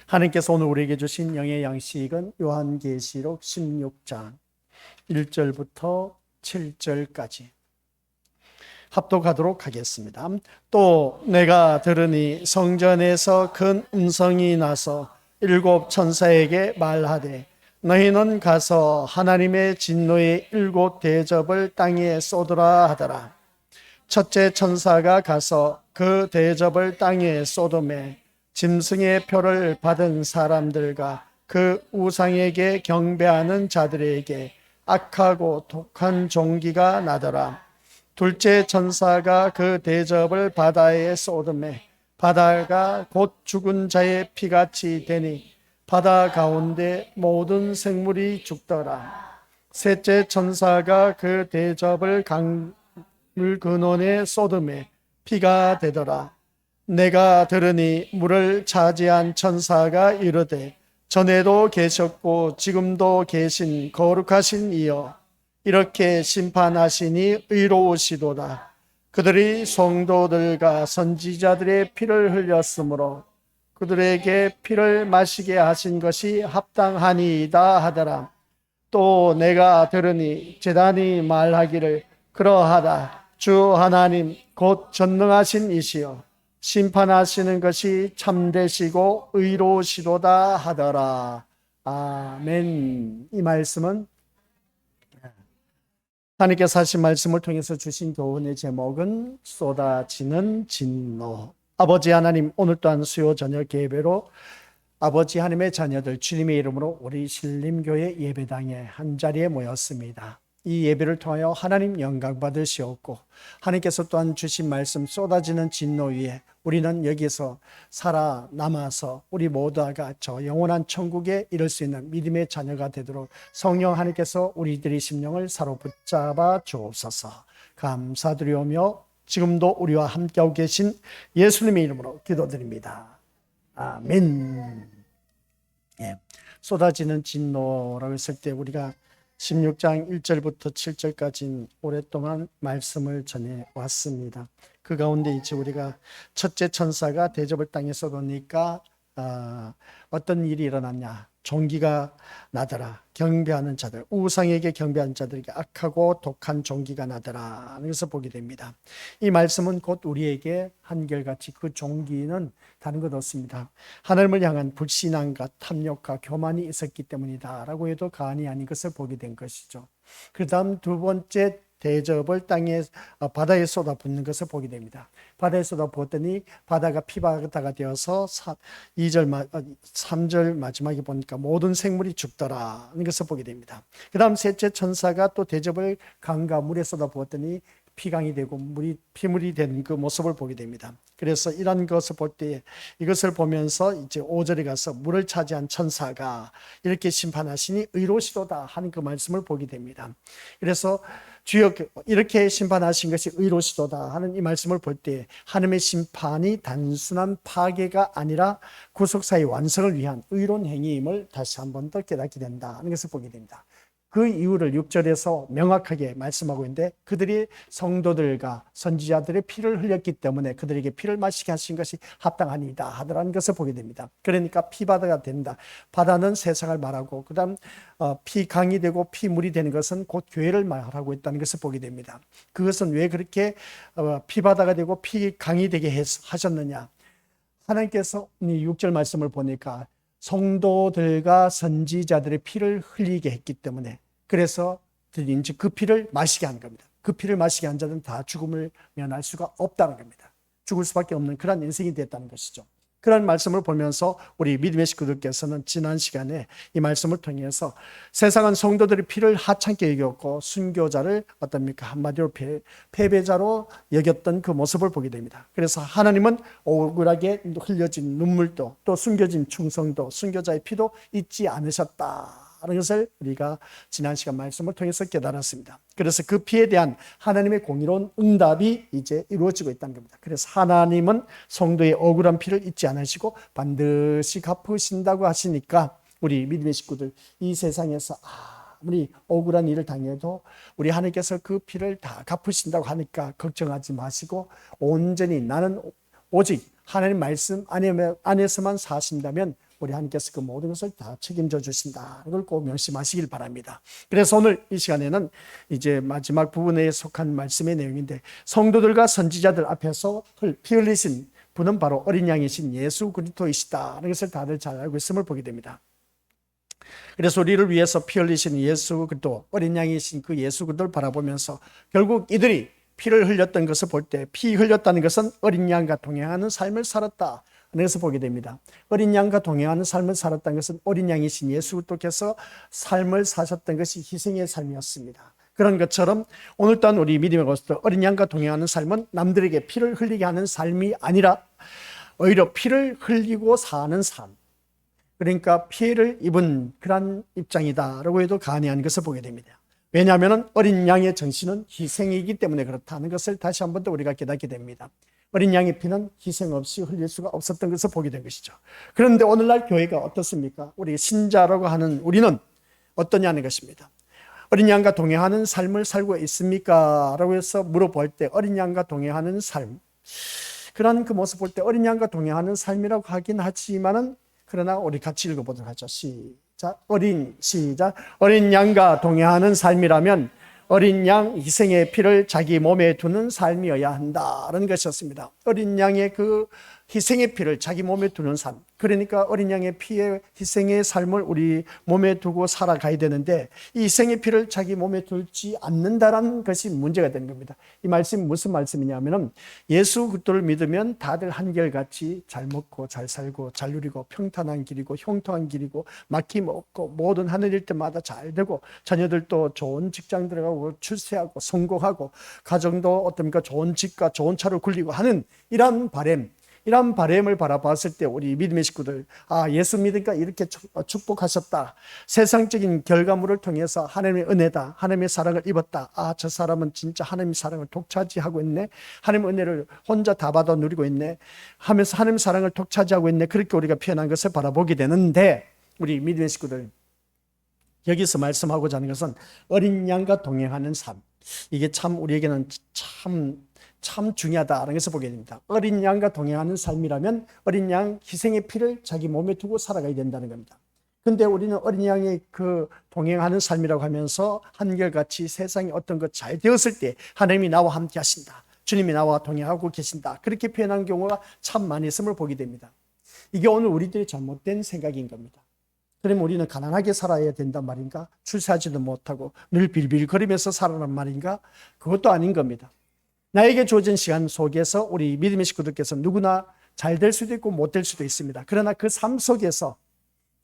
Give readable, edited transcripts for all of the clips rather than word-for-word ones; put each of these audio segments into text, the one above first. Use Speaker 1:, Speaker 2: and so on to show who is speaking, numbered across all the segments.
Speaker 1: 하나님께서 오늘 우리에게 주신 영의 양식은 요한계시록 16장 1절부터 7절까지 합독하도록 하겠습니다. 또 내가 들으니 성전에서 큰 음성이 나서 일곱 천사에게 말하되 너희는 가서 하나님의 진노의 일곱 대접을 땅에 쏟으라 하더라. 첫째 천사가 가서 그 대접을 땅에 쏟음에 짐승의 표를 받은 사람들과 그 우상에게 경배하는 자들에게 악하고 독한 종기가 나더라. 둘째 천사가 그 대접을 바다에 쏟음에 바다가 곧 죽은 자의 피같이 되니 바다 가운데 모든 생물이 죽더라. 셋째 천사가 그 대접을 강물 근원에 쏟음에 피가 되더라. 내가 들으니 물을 차지한 천사가 이르되 전에도 계셨고 지금도 계신 거룩하신 이여 이렇게 심판하시니 의로우시도다. 그들이 성도들과 선지자들의 피를 흘렸으므로 그들에게 피를 마시게 하신 것이 합당하니이다 하더라. 또 내가 들으니 제단이 말하기를 그러하다. 주 하나님 곧 전능하신 이시여 심판하시는 것이 참되시고 의로우시도다 하더라. 아멘. 이 말씀은 하나님께서 하신 말씀을 통해서 주신 교훈의 제목은 쏟아지는 진노. 아버지 하나님, 오늘 또한 수요 저녁 예배로 아버지 하나님의 자녀들 주님의 이름으로 우리 신림교회 예배당에 한자리에 모였습니다. 이 예배를 통하여 하나님 영광 받으시옵고 하나님께서 또한 주신 말씀 쏟아지는 진노 위에 우리는 여기서 살아남아서 우리 모두가 저 영원한 천국에 이를 수 있는 믿음의 자녀가 되도록 성령 하나님께서 우리들의 심령을 사로붙잡아 주옵소서. 감사드리오며 지금도 우리와 함께하고 계신 예수님의 이름으로 기도드립니다. 아멘. 예, 쏟아지는 진노라고 했을 때 우리가 16장 1절부터 7절까지 오랫동안 말씀을 전해왔습니다. 그 가운데 이제 우리가 첫째 천사가 대접을 땅에 쏟으니까 어떤 일이 일어났냐. 종기가 나더라. 경배하는 자들, 우상에게 경배하는 자들에게 악하고 독한 종기가 나더라. 그래서 보게 됩니다. 이 말씀은 곧 우리에게 한결같이 그 종기는 다른 것 없습니다. 하나님을 향한 불신앙과 탐욕과 교만이 있었기 때문이다 라고 해도 과언이 아닌 것을 보게 된 것이죠. 그 다음 두 번째 대접을 바다에 쏟아붓는 것을 보게 됩니다. 바다에 쏟아부었더니 바다가 피바다가 되어서 3절 마지막에 보니까 모든 생물이 죽더라 하는 것을 보게 됩니다. 그 다음 셋째 천사가 또 대접을 강과 물에 쏟아부었더니 피강이 되고 피물이 된 그 모습을 보게 됩니다. 그래서 이런 것을 볼 때 이것을 보면서 이제 5절에 가서 물을 차지한 천사가 이렇게 심판하시니 의로시도다 하는 그 말씀을 보게 됩니다. 그래서 주여 이렇게 심판하신 것이 의로시도다 하는 이 말씀을 볼 때 하나님의 심판이 단순한 파괴가 아니라 구속사의 완성을 위한 의로운 행위임을 다시 한 번 더 깨닫게 된다 하는 것을 보게 됩니다. 그 이유를 6절에서 명확하게 말씀하고 있는데 그들이 성도들과 선지자들의 피를 흘렸기 때문에 그들에게 피를 마시게 하신 것이 합당하니이다 하더라는 것을 보게 됩니다. 그러니까 피바다가 된다. 바다는 세상을 말하고 그 다음 피강이 되고 피물이 되는 것은 곧 교회를 말하고 있다는 것을 보게 됩니다. 그것은 왜 그렇게 피바다가 되고 피강이 되게 하셨느냐. 하나님께서 이 6절 말씀을 보니까 성도들과 선지자들의 피를 흘리게 했기 때문에 그래서 이제 그 피를 마시게 한 겁니다. 그 피를 마시게 한 자는 다 죽음을 면할 수가 없다는 겁니다. 죽을 수밖에 없는 그런 인생이 됐다는 것이죠. 그런 말씀을 보면서 우리 믿음의 식구들께서는 지난 시간에 이 말씀을 통해서 세상은 성도들의 피를 하찮게 여겼고 순교자를 어떻습니까? 한마디로 패배자로 여겼던 그 모습을 보게 됩니다. 그래서 하나님은 억울하게 흘려진 눈물도 또 숨겨진 충성도 순교자의 피도 잊지 않으셨다 하는 것을 우리가 지난 시간 말씀을 통해서 깨달았습니다. 그래서 그 피에 대한 하나님의 공의로운 응답이 이제 이루어지고 있다는 겁니다. 그래서 하나님은 성도의 억울한 피를 잊지 않으시고 반드시 갚으신다고 하시니까 우리 믿음의 식구들 이 세상에서 아무리 억울한 일을 당해도 우리 하나님께서 그 피를 다 갚으신다고 하니까 걱정하지 마시고 온전히 나는 오직 하나님 말씀 안에서만 사신다면 우리 하나님께서 그 모든 것을 다 책임져 주신다. 이걸 꼭 명심하시길 바랍니다. 그래서 오늘 이 시간에는 이제 마지막 부분에 속한 말씀의 내용인데, 성도들과 선지자들 앞에서 피 흘리신 분은 바로 어린 양이신 예수 그리스도이시다. 이런 것을 다들 잘 알고 있음을 보게 됩니다. 그래서 우리를 위해서 피 흘리신 예수 그리스도, 어린 양이신 그 예수 그리스도를 바라보면서 결국 이들이 피를 흘렸던 것을 볼 때, 피 흘렸다는 것은 어린 양과 동행하는 삶을 살았다. 그래서 보게 됩니다. 어린 양과 동행하는 삶을 살았다는 것은 어린 양이신 예수 그리스도께서 삶을 사셨던 것이 희생의 삶이었습니다. 그런 것처럼 오늘 또한 우리 믿음의 것도 어린 양과 동행하는 삶은 남들에게 피를 흘리게 하는 삶이 아니라 오히려 피를 흘리고 사는 삶, 그러니까 피해를 입은 그런 입장이다라고 해도 과언이 것을 보게 됩니다. 왜냐하면 어린 양의 정신은 희생이기 때문에 그렇다는 것을 다시 한 번 더 우리가 깨닫게 됩니다. 어린 양의 피는 희생 없이 흘릴 수가 없었던 것을 보게 된 것이죠. 그런데 오늘날 교회가 어떻습니까? 우리 신자라고 하는 우리는 어떠냐는 것입니다. 어린 양과 동행하는 삶을 살고 있습니까? 라고 해서 물어볼 때 어린 양과 동행하는 삶, 그런 그 모습 볼 때 어린 양과 동행하는 삶이라고 하긴 하지만은, 그러나 우리 같이 읽어보도록 하죠. 시작. 어린 양과 동행하는 삶이라면 어린 양 희생의 피를 자기 몸에 두는 삶이어야 한다는 것이었습니다. 어린 양의 그 희생의 피를 자기 몸에 두는 삶, 그러니까 어린 양의 피의 희생의 삶을 우리 몸에 두고 살아가야 되는데, 이 희생의 피를 자기 몸에 두지 않는다라는 것이 문제가 되는 겁니다. 이 말씀이 무슨 말씀이냐면, 예수 그리스도를 믿으면 다들 한결같이 잘 먹고 잘 살고 잘 누리고 평탄한 길이고 형통한 길이고 막힘없고 모든 하늘 일들마다 잘 되고 자녀들도 좋은 직장 들어가고 출세하고 성공하고 가정도 어떻습니까? 좋은 집과 좋은 차를 굴리고 하는 이런 바램을 바라봤을 때 우리 믿음의 식구들, 예수 믿으니까 이렇게 축복하셨다. 세상적인 결과물을 통해서 하나님의 은혜다, 하나님의 사랑을 입었다. 저 사람은 진짜 하나님의 사랑을 독차지하고 있네, 하나님의 은혜를 혼자 다 받아 누리고 있네 하면서 하나님의 사랑을 독차지하고 있네. 그렇게 우리가 표현한 것을 바라보게 되는데, 우리 믿음의 식구들, 여기서 말씀하고자 하는 것은 어린 양과 동행하는 삶, 이게 참 우리에게는 참 중요하다는 것을 보게 됩니다. 어린 양과 동행하는 삶이라면 어린 양 희생의 피를 자기 몸에 두고 살아가야 된다는 겁니다. 근데 우리는 어린 양의 그 동행하는 삶이라고 하면서 한결같이 세상에 어떤 것 잘 되었을 때 하나님이 나와 함께 하신다, 주님이 나와 동행하고 계신다, 그렇게 표현한 경우가 참 많이 있음을 보게 됩니다. 이게 오늘 우리들의 잘못된 생각인 겁니다. 그러면 우리는 가난하게 살아야 된단 말인가? 출세하지도 못하고 늘 빌빌거리면서 살아란 말인가? 그것도 아닌 겁니다. 나에게 주어진 시간 속에서 우리 믿음의 식구들께서 누구나 잘 될 수도 있고 못 될 수도 있습니다. 그러나 그 삶 속에서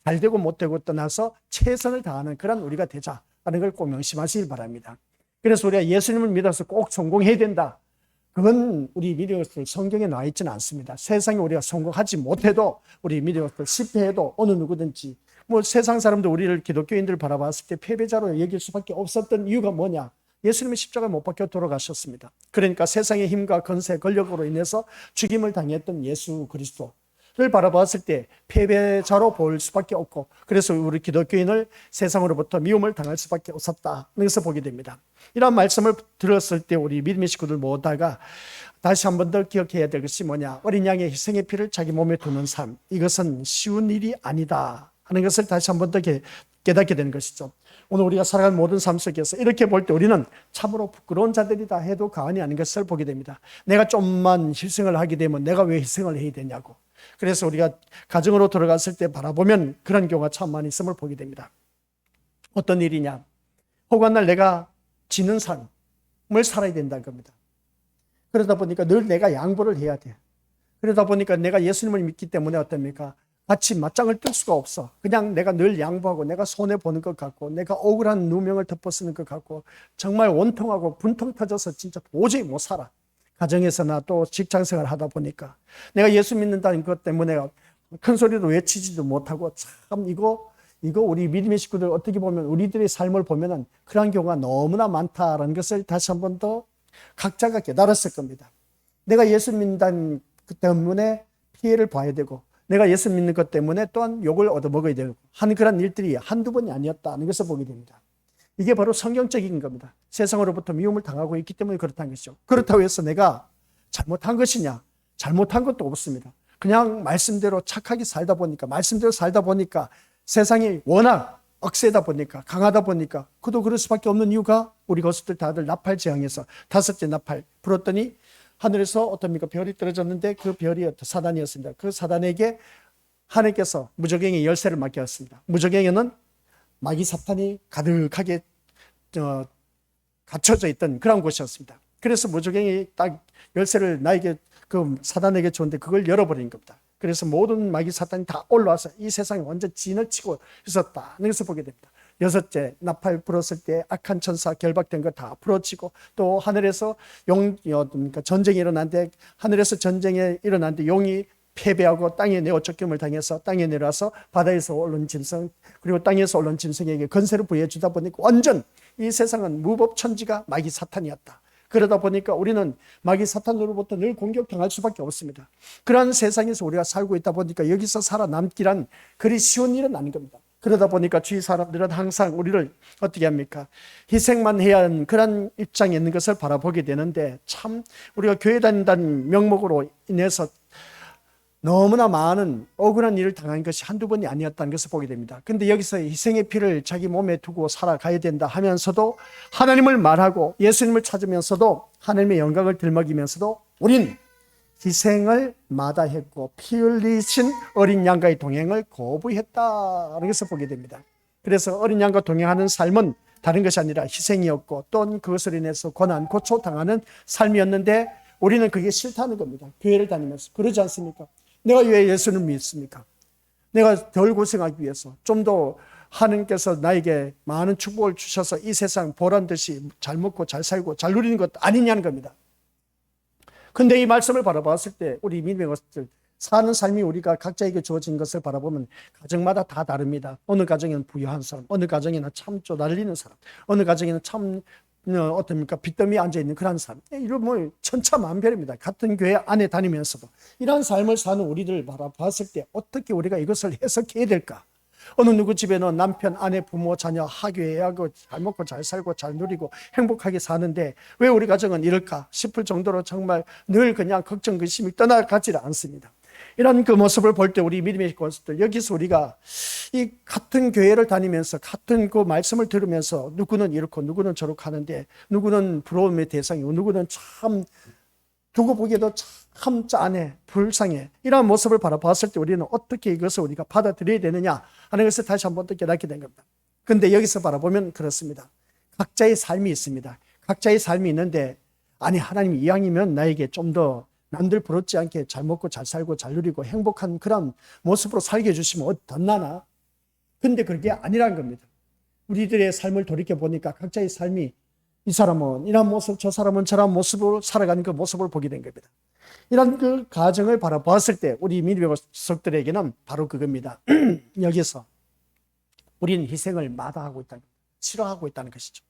Speaker 1: 잘 되고 못 되고 떠나서 최선을 다하는 그런 우리가 되자라는 걸 꼭 명심하시길 바랍니다. 그래서 우리가 예수님을 믿어서 꼭 성공해야 된다, 그건 우리 믿음의 것들 성경에 나와 있지는 않습니다. 세상에 우리가 성공하지 못해도, 우리 믿음의 것들 실패해도 어느 누구든지, 세상 사람들 우리를 기독교인들을 바라봤을 때 패배자로 여길 수밖에 없었던 이유가 뭐냐? 예수님이 십자가에 못 박혀 돌아가셨습니다. 그러니까 세상의 힘과 권세, 권력으로 인해서 죽임을 당했던 예수 그리스도를 바라봤을 때 패배자로 볼 수밖에 없고, 그래서 우리 기독교인을 세상으로부터 미움을 당할 수밖에 없었다는 것을 보게 됩니다. 이런 말씀을 들었을 때 우리 믿음의 식구들 모두가 다시 한 번 더 기억해야 될 것이 뭐냐? 어린 양의 희생의 피를 자기 몸에 두는 삶, 이것은 쉬운 일이 아니다 하는 것을 다시 한 번 더 깨닫게 되는 것이죠. 오늘 우리가 살아가는 모든 삶 속에서 이렇게 볼 때 우리는 참으로 부끄러운 자들이다 해도 과언이 아닌 것을 보게 됩니다. 내가 좀만 희생을 하게 되면 내가 왜 희생을 해야 되냐고. 그래서 우리가 가정으로 들어갔을 때 바라보면 그런 경우가 참 많이 있음을 보게 됩니다. 어떤 일이냐? 혹한 날 내가 지는 삶을 살아야 된다는 겁니다. 그러다 보니까 늘 내가 양보를 해야 돼. 그러다 보니까 내가 예수님을 믿기 때문에 어떻습니까? 같이 맞짱을 뜰 수가 없어. 그냥 내가 늘 양보하고 내가 손해보는 것 같고 내가 억울한 누명을 덮어쓰는 것 같고 정말 원통하고 분통 터져서 진짜 도저히 못 살아. 가정에서나 또 직장생활을 하다 보니까 내가 예수 믿는다는 것 때문에 큰 소리로 외치지도 못하고, 참 이거 우리 믿음의 식구들 어떻게 보면 우리들의 삶을 보면은 그런 경우가 너무나 많다라는 것을 다시 한 번 더 각자가 깨달았을 겁니다. 내가 예수 믿는다는 것 때문에 피해를 봐야 되고, 내가 예수 믿는 것 때문에 또한 욕을 얻어먹어야 되고 하는 그런 일들이 한두 번이 아니었다는 것을 보게 됩니다. 이게 바로 성경적인 겁니다. 세상으로부터 미움을 당하고 있기 때문에 그렇다는 것이죠. 그렇다고 해서 내가 잘못한 것이냐, 잘못한 것도 없습니다. 그냥 말씀대로 착하게 살다 보니까, 말씀대로 살다 보니까 세상이 워낙 억세다 보니까, 강하다 보니까 그도 그럴 수밖에 없는 이유가 우리 것들 다들 나팔 재앙에서 5째 나팔 불었더니 하늘에서 어떻습니까? 별이 떨어졌는데 그 별이 사단이었습니다. 그 사단에게 하나님께서 무저갱이 열쇠를 맡겼습니다. 무저갱이는 마귀 사탄이 가득하게 갇혀져 있던 그런 곳이었습니다. 그래서 무저갱이 딱 열쇠를 나에게 그 사단에게 줬는데 그걸 열어버린 겁니다. 그래서 모든 마귀 사탄이 다 올라와서 이 세상에 완전 진을 치고 있었다. 여기서 보게 됩니다. 6째 나팔 불었을 때 악한 천사 결박된 거 다 풀어지고, 또 하늘에서 전쟁이 일어났는데, 하늘에서 전쟁이 일어났는데 용이 패배하고 땅에 내어 쫓김을 당해서 땅에 내려와서 바다에서 올라온 짐승, 그리고 땅에서 올라온 짐승에게 건세를 부여해 주다 보니까 완전 이 세상은 무법천지가 마귀 사탄이었다. 그러다 보니까 우리는 마귀 사탄으로부터 늘 공격당할 수밖에 없습니다. 그러한 세상에서 우리가 살고 있다 보니까 여기서 살아남기란 그리 쉬운 일은 아닌 겁니다. 그러다 보니까 주위 사람들은 항상 우리를 어떻게 합니까? 희생만 해야 하는 그런 입장에 있는 것을 바라보게 되는데, 참 우리가 교회 다닌다는 명목으로 인해서 너무나 많은 억울한 일을 당한 것이 한두 번이 아니었다는 것을 보게 됩니다. 근데 여기서 희생의 피를 자기 몸에 두고 살아가야 된다 하면서도, 하나님을 말하고 예수님을 찾으면서도, 하나님의 영광을 들먹이면서도 우린 희생을 마다했고 피 흘리신 어린 양과의 동행을 거부했다는 것을 보게 됩니다. 그래서 어린 양과 동행하는 삶은 다른 것이 아니라 희생이었고, 또 그것을 인해서 고난, 고초 당하는 삶이었는데 우리는 그게 싫다는 겁니다. 교회를 다니면서. 그러지 않습니까? 내가 왜 예수를 믿습니까? 내가 덜 고생하기 위해서, 좀 더 하나님께서 나에게 많은 축복을 주셔서 이 세상 보란 듯이 잘 먹고 잘 살고 잘 누리는 것 아니냐는 겁니다. 근데 이 말씀을 바라봤을 때 우리 믿음의 것들, 사는 삶이 우리가 각자에게 주어진 것을 바라보면 가정마다 다 다릅니다. 어느 가정에는 부유한 사람, 어느 가정에는 참 쪼달리는 사람, 어느 가정에는 참 어떻습니까? 빚더미에 앉아있는 그런 사람, 이런 뭐 천차만별입니다. 같은 교회 안에 다니면서도 이러한 삶을 사는 우리들 바라봤을 때 어떻게 우리가 이것을 해석해야 될까? 어느 누구 집에는 남편, 아내, 부모, 자녀 하교해야 하고 잘 먹고 잘 살고 잘 누리고 행복하게 사는데 왜 우리 가정은 이럴까 싶을 정도로 정말 늘 그냥 걱정, 근심이 떠나가지 않습니다. 이런 그 모습을 볼 때 우리 믿음의 것들, 여기서 우리가 이 같은 교회를 다니면서 같은 그 말씀을 들으면서 누구는 이렇고 누구는 저렇고 하는데, 누구는 부러움의 대상이고 누구는 참 두고 보기에도 참 짠해, 불쌍해, 이런 모습을 바라봤을 때 우리는 어떻게 이것을 우리가 받아들여야 되느냐 하는 것을 다시 한번 또 깨닫게 된 겁니다. 그런데 여기서 바라보면 그렇습니다. 각자의 삶이 있습니다. 각자의 삶이 있는데, 아니 하나님이 이왕이면 나에게 좀 더 남들 부럽지 않게 잘 먹고 잘 살고 잘 누리고 행복한 그런 모습으로 살게 해주시면 어떻나나? 근데 그게 아니란 겁니다. 우리들의 삶을 돌이켜보니까 각자의 삶이, 이 사람은 이런 모습, 저 사람은 저런 모습으로 살아가는 그 모습을 보게 된 겁니다. 이런 그 가정을 바라봤을 때 우리 믿음의 속들에게는 바로 그겁니다. 여기서 우리는 희생을 마다하고 있다는 겁니다. 싫어하고 있다는 것이죠.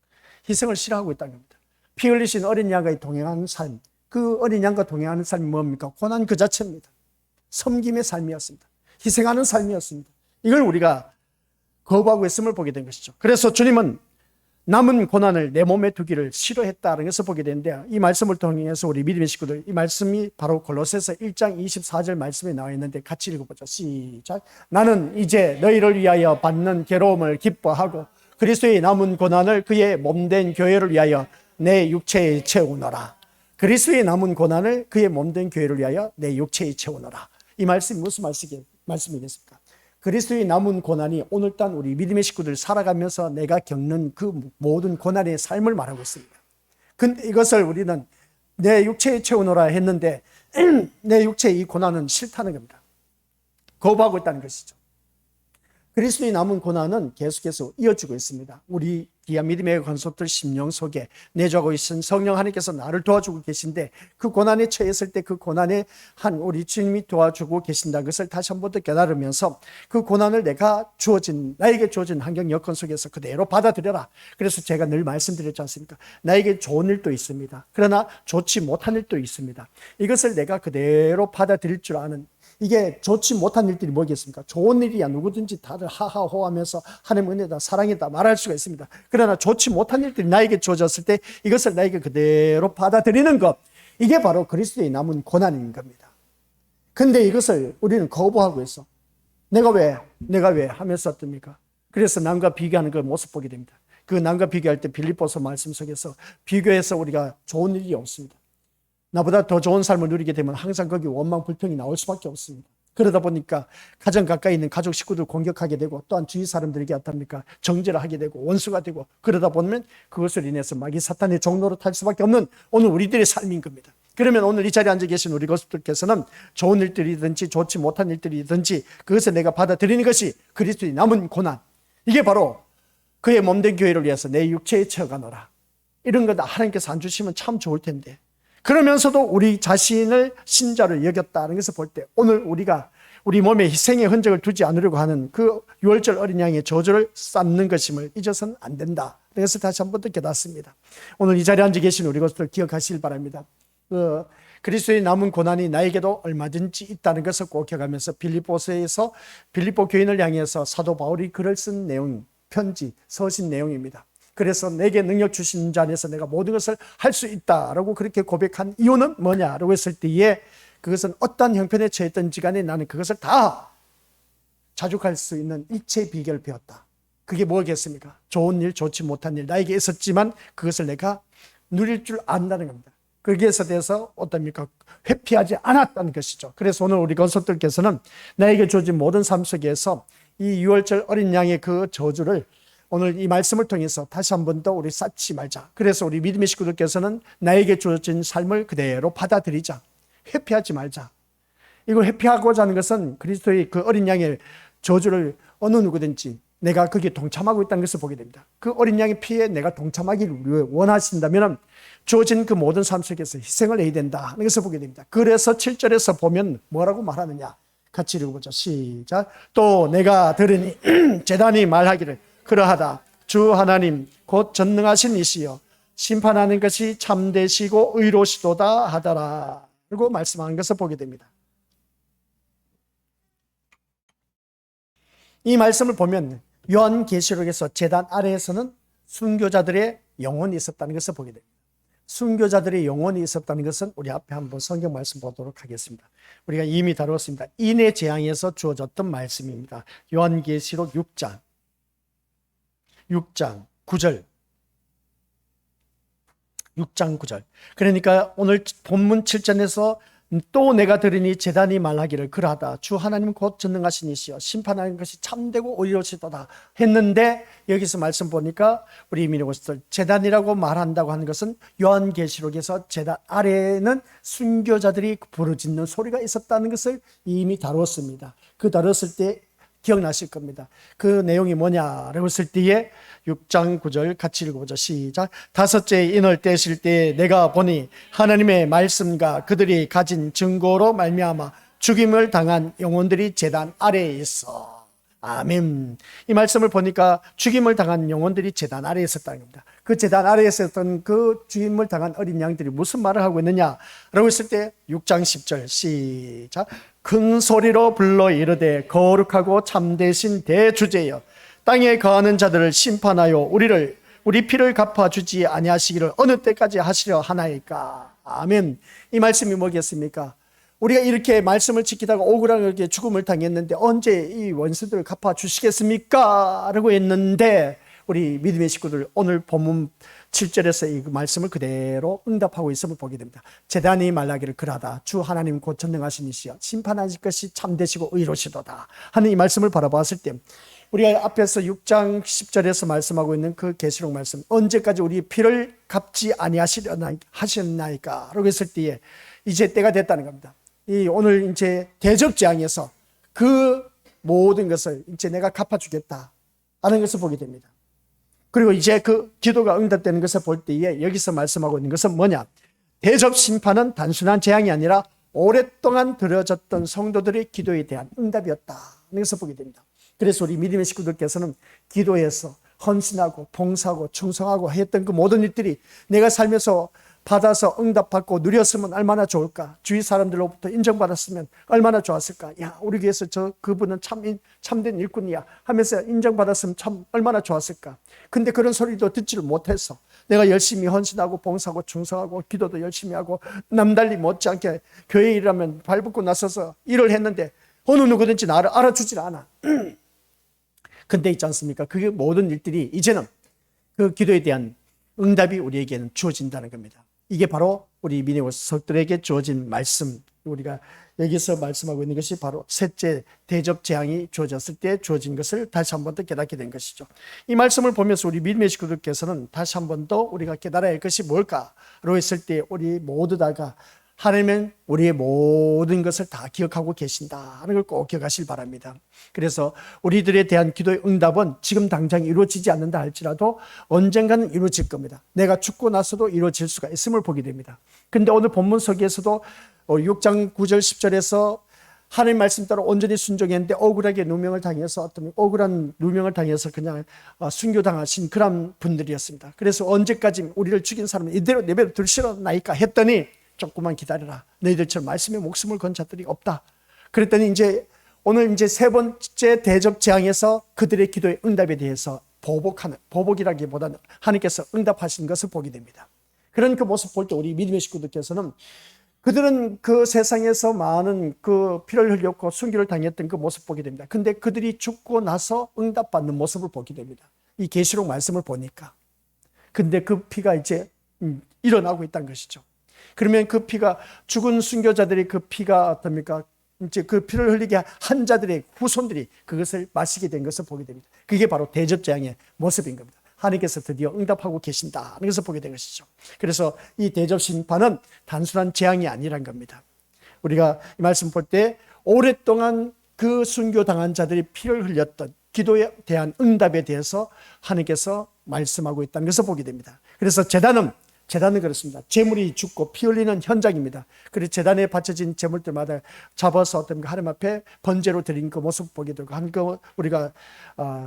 Speaker 1: 희생을 싫어하고 있다는 겁니다. 피 흘리신 어린 양과 동행하는 삶, 그 어린 양과 동행하는 삶이 뭡니까? 고난 그 자체입니다. 섬김의 삶이었습니다. 희생하는 삶이었습니다. 이걸 우리가 거부하고 있음을 보게 된 것이죠. 그래서 주님은 남은 고난을 내 몸에 두기를 싫어했다는 것을 보게 되는데, 이 말씀을 통해서 우리 믿음의 식구들, 이 말씀이 바로 골로새서 1장 24절 말씀에 나와 있는데 같이 읽어보죠. 시작. 나는 이제 너희를 위하여 받는 괴로움을 기뻐하고 그리스도의 남은 고난을 그의 몸된 교회를 위하여 내 육체에 채우노라. 그리스도의 남은 고난을 그의 몸된 교회를 위하여 내 육체에 채우노라. 이 말씀이 무슨 말씀이겠습니까? 그리스도의 남은 고난이 오늘날 우리 믿음의 식구들 살아가면서 내가 겪는 그 모든 고난의 삶을 말하고 있습니다. 근데 이것을 우리는 내 육체에 채우노라 했는데 내 육체의 이 고난은 싫다는 겁니다. 거부하고 있다는 것이죠. 그리스도의 남은 고난은 계속해서 이어지고 있습니다. 우리 귀한 믿음의 권속들 심령 속에 내주하고 있는 성령 하나님께서 나를 도와주고 계신데, 그 고난에 처했을 때 그 고난에 한 우리 주님이 도와주고 계신다는 것을 다시 한 번 더 깨달으면서 그 고난을 나에게 주어진 환경 여건 속에서 그대로 받아들여라. 그래서 제가 늘 말씀드렸지 않습니까? 나에게 좋은 일도 있습니다. 그러나 좋지 못한 일도 있습니다. 이것을 내가 그대로 받아들일 줄 아는, 이게 좋지 못한 일들이 뭐겠습니까? 좋은 일이야 누구든지 다들 하하호 하면서 하나님 은혜다 사랑이다 말할 수가 있습니다. 그러나 좋지 못한 일들이 나에게 주어졌을 때 이것을 나에게 그대로 받아들이는 것, 이게 바로 그리스도의 남은 고난인 겁니다. 근데 이것을 우리는 거부하고 있어. 내가 왜 하면서 어떻습니까? 그래서 남과 비교하는 그 모습 보게 됩니다. 그 남과 비교할 때 빌립보서 말씀 속에서 비교해서 우리가 좋은 일이 없습니다. 나보다 더 좋은 삶을 누리게 되면 항상 거기 원망 불평이 나올 수밖에 없습니다. 그러다 보니까 가장 가까이 있는 가족 식구들 공격하게 되고, 또한 주위 사람들에게 어떻습니까? 정죄를 하게 되고 원수가 되고, 그러다 보면 그것을 인해서 마귀 사탄의 종로로 탈 수밖에 없는 오늘 우리들의 삶인 겁니다. 그러면 오늘 이 자리에 앉아 계신 우리 것들께서는 좋은 일들이든지 좋지 못한 일들이든지 그것을 내가 받아들이는 것이 그리스도의 남은 고난, 이게 바로 그의 몸된 교회를 위해서 내 육체에 채워가노라, 이런 거 하나님께서 안 주시면 참 좋을 텐데, 그러면서도 우리 자신을 신자를 여겼다는 것을 볼 때, 오늘 우리가 우리 몸에 희생의 흔적을 두지 않으려고 하는 그 유월절 어린 양의 저주를 쌓는 것임을 잊어서는 안 된다. 그래서 다시 한 번 더 깨닫습니다. 오늘 이 자리에 앉아 계신 우리 것들 기억하시길 바랍니다. 그리스도의 남은 고난이 나에게도 얼마든지 있다는 것을 꼭 기억하면서 빌립보서에서 빌립보 교인을 향해서 사도 바울이 글을 쓴 내용, 편지, 서신 내용입니다. 그래서 내게 능력 주신 자 안에서 내가 모든 것을 할 수 있다라고 그렇게 고백한 이유는 뭐냐라고 했을 때에, 그것은 어떠한 형편에 처했든지 간에 나는 그것을 다 자족할 수 있는 일체의 비결을 배웠다. 그게 뭐겠습니까? 좋은 일, 좋지 못한 일 나에게 있었지만 그것을 내가 누릴 줄 안다는 겁니다. 거기에서 대해서 어떻습니까? 회피하지 않았다는 것이죠. 그래서 오늘 우리 건설들께서는 나에게 주어진 모든 삶 속에서 이 유월절 어린 양의 그 저주를 오늘 이 말씀을 통해서 다시 한 번 더 우리 쌓지 말자. 그래서 우리 믿음의 식구들께서는 나에게 주어진 삶을 그대로 받아들이자. 회피하지 말자. 이걸 회피하고자 하는 것은 그리스도의 그 어린 양의 저주를 어느 누구든지 내가 거기에 동참하고 있다는 것을 보게 됩니다. 그 어린 양의 피에 내가 동참하기를 원하신다면 주어진 그 모든 삶 속에서 희생을 해야 된다 하는 것을 보게 됩니다. 그래서 7절에서 보면 뭐라고 말하느냐, 같이 읽어보죠. 시작. 또 내가 들으니 제단이 말하기를 그러하다. 주 하나님 곧 전능하신 이시여 심판하는 것이 참되시고 의로시도다 하더라. 그리고 말씀하는 것을 보게 됩니다. 이 말씀을 보면 요한계시록에서 제단 아래에서는 순교자들의 영혼이 있었다는 것을 보게 됩니다. 순교자들의 영혼이 있었다는 것은 우리 앞에 한번 성경 말씀 보도록 하겠습니다. 우리가 이미 다루었습니다. 인의 재앙에서 주어졌던 말씀입니다. 요한계시록 6장 9절 6장 9절. 그러니까 오늘 본문 7절에서 또 내가 들으니 제단이 말하기를 그러하다. 주 하나님 곧 전능하신 이시여 심판하는 것이 참되고 의로시도다 했는데, 여기서 말씀 보니까 우리 이민호고스들 제단이라고 말한다고 하는 것은 요한계시록에서 제단 아래에는 순교자들이 부르짖는 소리가 있었다는 것을 이미 다루었습니다. 그 다뤘을 때 기억나실 겁니다. 그 내용이 뭐냐라고 했을 때에 6장 9절 같이 읽어보죠. 시작. 다섯째 인을 떼실 때 내가 보니 하나님의 말씀과 그들이 가진 증거로 말미암아 죽임을 당한 영혼들이 제단 아래에 있어. 아멘. 이 말씀을 보니까 죽임을 당한 영혼들이 제단 아래에 있었다는 겁니다. 그 제단 아래에 있었던 그 죽임을 당한 어린 양들이 무슨 말을 하고 있느냐라고 했을 때 6장 10절 시작. 큰 소리로 불러 이르되 거룩하고 참되신 대주제여 땅에 거하는 자들을 심판하여 우리 피를 갚아주지 아니하시기를 어느 때까지 하시려 하나이까. 아멘. 이 말씀이 뭐겠습니까? 우리가 이렇게 말씀을 지키다가 억울하게 죽음을 당했는데 언제 이 원수들을 갚아주시겠습니까? 라고 했는데 우리 믿음의 식구들 오늘 본문 7절에서 이 말씀을 그대로 응답하고 있음을 보게 됩니다. 제단이 말하기를 그러하다. 주 하나님 곧 전능하신 이시여 심판하실 것이 참되시고 의로시도다 하는 이 말씀을 바라봤을 때, 우리가 앞에서 6장 10절에서 말씀하고 있는 그 계시록 말씀, 언제까지 우리 피를 갚지 아니하셨나이까 라고 했을 때에 이제 때가 됐다는 겁니다. 이 오늘 이제 대접재앙에서 그 모든 것을 이제 내가 갚아주겠다 하는 것을 보게 됩니다. 그리고 이제 그 기도가 응답되는 것을 볼 때에 여기서 말씀하고 있는 것은 뭐냐? 대접 심판은 단순한 재앙이 아니라 오랫동안 들어졌던 성도들의 기도에 대한 응답이었다 하는 것을 보게 됩니다. 그래서 우리 믿음의 식구들께서는 기도해서 헌신하고 봉사하고 충성하고 했던 그 모든 일들이 내가 살면서 받아서 응답받고 누렸으면 얼마나 좋을까? 주위 사람들로부터 인정받았으면 얼마나 좋았을까? 야, 우리 교회에서 그분은 참된 일꾼이야 하면서 인정받았으면 참 얼마나 좋았을까? 근데 그런 소리도 듣지를 못해서 내가 열심히 헌신하고 봉사하고 충성하고 기도도 열심히 하고 남달리 못지않게 교회 일하면 발벗고 나서서 일을 했는데 어느 누구든지 나를 알아주질 않아. 근데 있지 않습니까? 그 모든 일들이 이제는 그 기도에 대한 응답이 우리에게는 주어진다는 겁니다. 이게 바로 우리 미네와 석들에게 주어진 말씀, 우리가 여기서 말씀하고 있는 것이 바로 셋째 대접 재앙이 주어졌을 때 주어진 것을 다시 한 번 더 깨닫게 된 것이죠. 이 말씀을 보면서 우리 믿음의 식구들께서는 다시 한 번 더 우리가 깨달아야 할 것이 뭘까로 했을 때 우리 모두 다가 하나님은 우리의 모든 것을 다 기억하고 계신다 하는 걸 꼭 기억하시길 바랍니다. 그래서 우리들에 대한 기도의 응답은 지금 당장 이루어지지 않는다 할지라도 언젠가는 이루어질 겁니다. 내가 죽고 나서도 이루어질 수가 있음을 보게 됩니다. 근데 오늘 본문 속에서도 6장 9절 10절에서 하나님 말씀 따라 온전히 순종했는데 억울하게 누명을 당해서 어떤 억울한 누명을 당해서 그냥 순교당하신 그런 분들이었습니다. 그래서 언제까지 우리를 죽인 사람은 이대로 내버려 둘 시로나이까 했더니 조금만 기다려라. 너희들처럼 말씀에 목숨을 건 자들이 없다. 그랬더니 오늘 세 번째 대접 재앙에서 그들의 기도의 응답에 대해서 보복이라기보다는 하나님께서 응답하신 것을 보게 됩니다. 그런 그 모습 볼 때 우리 믿음의 식구들께서는 그들은 그 세상에서 많은 그 피를 흘렸고 순교를 당했던 그 모습 보게 됩니다. 근데 그들이 죽고 나서 응답받는 모습을 보게 됩니다. 이 계시록 말씀을 보니까. 근데 그 피가 이제 일어나고 있다는 것이죠. 그러면 그 피가 죽은 순교자들이 그 피가 어떻습니까? 이제 그 피를 흘리게 한 자들의 후손들이 그것을 마시게 된 것을 보게 됩니다. 그게 바로 대접 재앙의 모습인 겁니다. 하나님께서 드디어 응답하고 계신다 하는 것을 보게 된 것이죠. 그래서 이 대접 심판은 단순한 재앙이 아니란 겁니다. 우리가 이 말씀 볼 때 오랫동안 그 순교당한 자들이 피를 흘렸던 기도에 대한 응답에 대해서 하나님께서 말씀하고 있다는 것을 보게 됩니다. 그래서 재단은 그렇습니다. 제물이 죽고 피 흘리는 현장입니다. 그리고 재단에 바쳐진 제물들마다 잡아서 어떤 하나님 앞에 번제로 드린 그 모습 보게 되고 우리가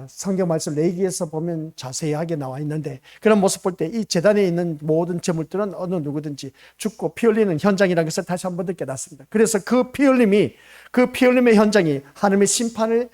Speaker 1: 성경 말씀 레위기에서 보면 자세하게 나와 있는데 그런 모습 볼 때 이 재단에 있는 모든 제물들은 어느 누구든지 죽고 피 흘리는 현장이라는 것을 다시 한 번 더 깨닫습니다. 그래서 그 피 흘림의 현장이 하나님의 심판을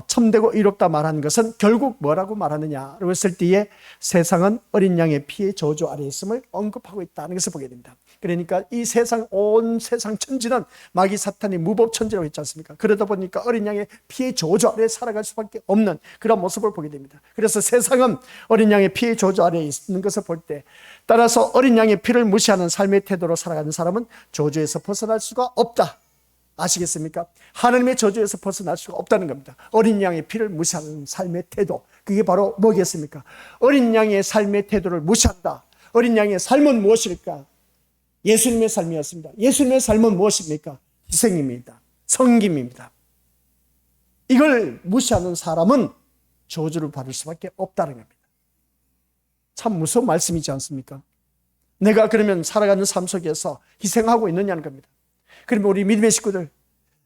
Speaker 1: 참되고 의롭다 말하는 것은 결국 뭐라고 말하느냐로 했을 때에 세상은 어린 양의 피의 저주 아래에 있음을 언급하고 있다는 것을 보게 됩니다. 그러니까 이 온 세상 천지는 마귀 사탄이 무법천지라고 했지 않습니까? 그러다 보니까 어린 양의 피의 저주 아래에 살아갈 수밖에 없는 그런 모습을 보게 됩니다. 그래서 세상은 어린 양의 피의 저주 아래에 있는 것을 볼 때 따라서 어린 양의 피를 무시하는 삶의 태도로 살아가는 사람은 저주에서 벗어날 수가 없다. 아시겠습니까? 하나님의 저주에서 벗어날 수가 없다는 겁니다. 어린 양의 피를 무시하는 삶의 태도, 그게 바로 뭐겠습니까? 어린 양의 삶의 태도를 무시한다. 어린 양의 삶은 무엇일까? 예수님의 삶이었습니다. 예수님의 삶은 무엇입니까? 희생입니다. 섬김입니다. 이걸 무시하는 사람은 저주를 받을 수밖에 없다는 겁니다. 참 무서운 말씀이지 않습니까? 내가 그러면 살아가는 삶 속에서 희생하고 있느냐는 겁니다. 그러면 우리 믿음의 식구들,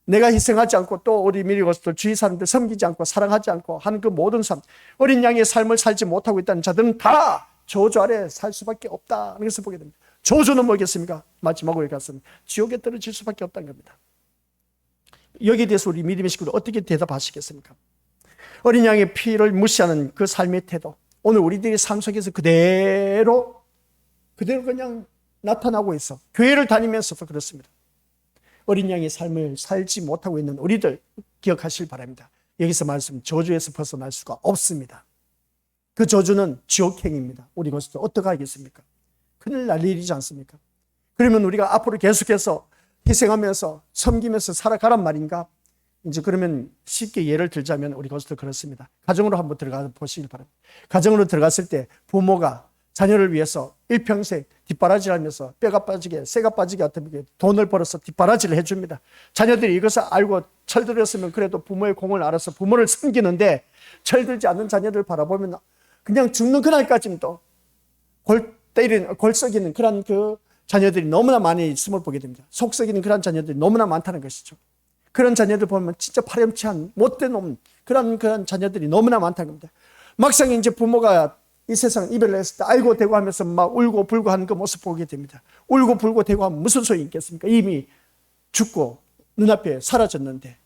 Speaker 1: 내가 희생하지 않고 또 우리 믿음의 것들 주위 사람들 섬기지 않고 사랑하지 않고 하는 그 모든 삶, 어린 양의 삶을 살지 못하고 있다는 자들은 다 저주 아래 살 수밖에 없다는 것을 보게 됩니다. 저주는 뭐겠습니까? 마지막으로 갔으면 지옥에 떨어질 수밖에 없다는 겁니다. 여기에 대해서 우리 믿음의 식구들 어떻게 대답하시겠습니까? 어린 양의 피를 무시하는 그 삶의 태도, 오늘 우리들의 삶 속에서 그대로 그냥 나타나고 있어. 교회를 다니면서도 그렇습니다. 어린 양의 삶을 살지 못하고 있는 우리들 기억하실 바랍니다. 여기서 말씀 저주에서 벗어날 수가 없습니다. 그 저주는 지옥행입니다. 우리 것도 어떻게 하겠습니까? 큰일 날 일이지 않습니까? 그러면 우리가 앞으로 계속해서 희생하면서 섬기면서 살아가란 말인가? 이제 그러면 쉽게 예를 들자면 우리 것도 그렇습니다. 가정으로 한번 들어가 보시길 바랍니다. 가정으로 들어갔을 때 부모가 자녀를 위해서 일평생 뒷바라지하면서 뼈가 빠지게 새가 빠지게 어떻게 돈을 벌어서 뒷바라지를 해줍니다. 자녀들이 이것을 알고 철들었으면 그래도 부모의 공을 알아서 부모를 섬기는데 철들지 않는 자녀를 바라보면 그냥 죽는 그날까지도 골 썩이는 그런 그 자녀들이 너무나 많이 있음을 보게 됩니다. 속 썩이는 그런 자녀들이 너무나 많다는 것이죠. 그런 자녀들 보면 진짜 파렴치한 못된 놈 그런 자녀들이 너무나 많다는 겁니다. 막상 이제 부모가 이 세상 이별을 했을 때 아이고 대고 하면서 막 울고 불고 하는 그 모습 보게 됩니다. 울고 불고 대고 하면 무슨 소용이 있겠습니까? 이미 죽고 눈앞에 사라졌는데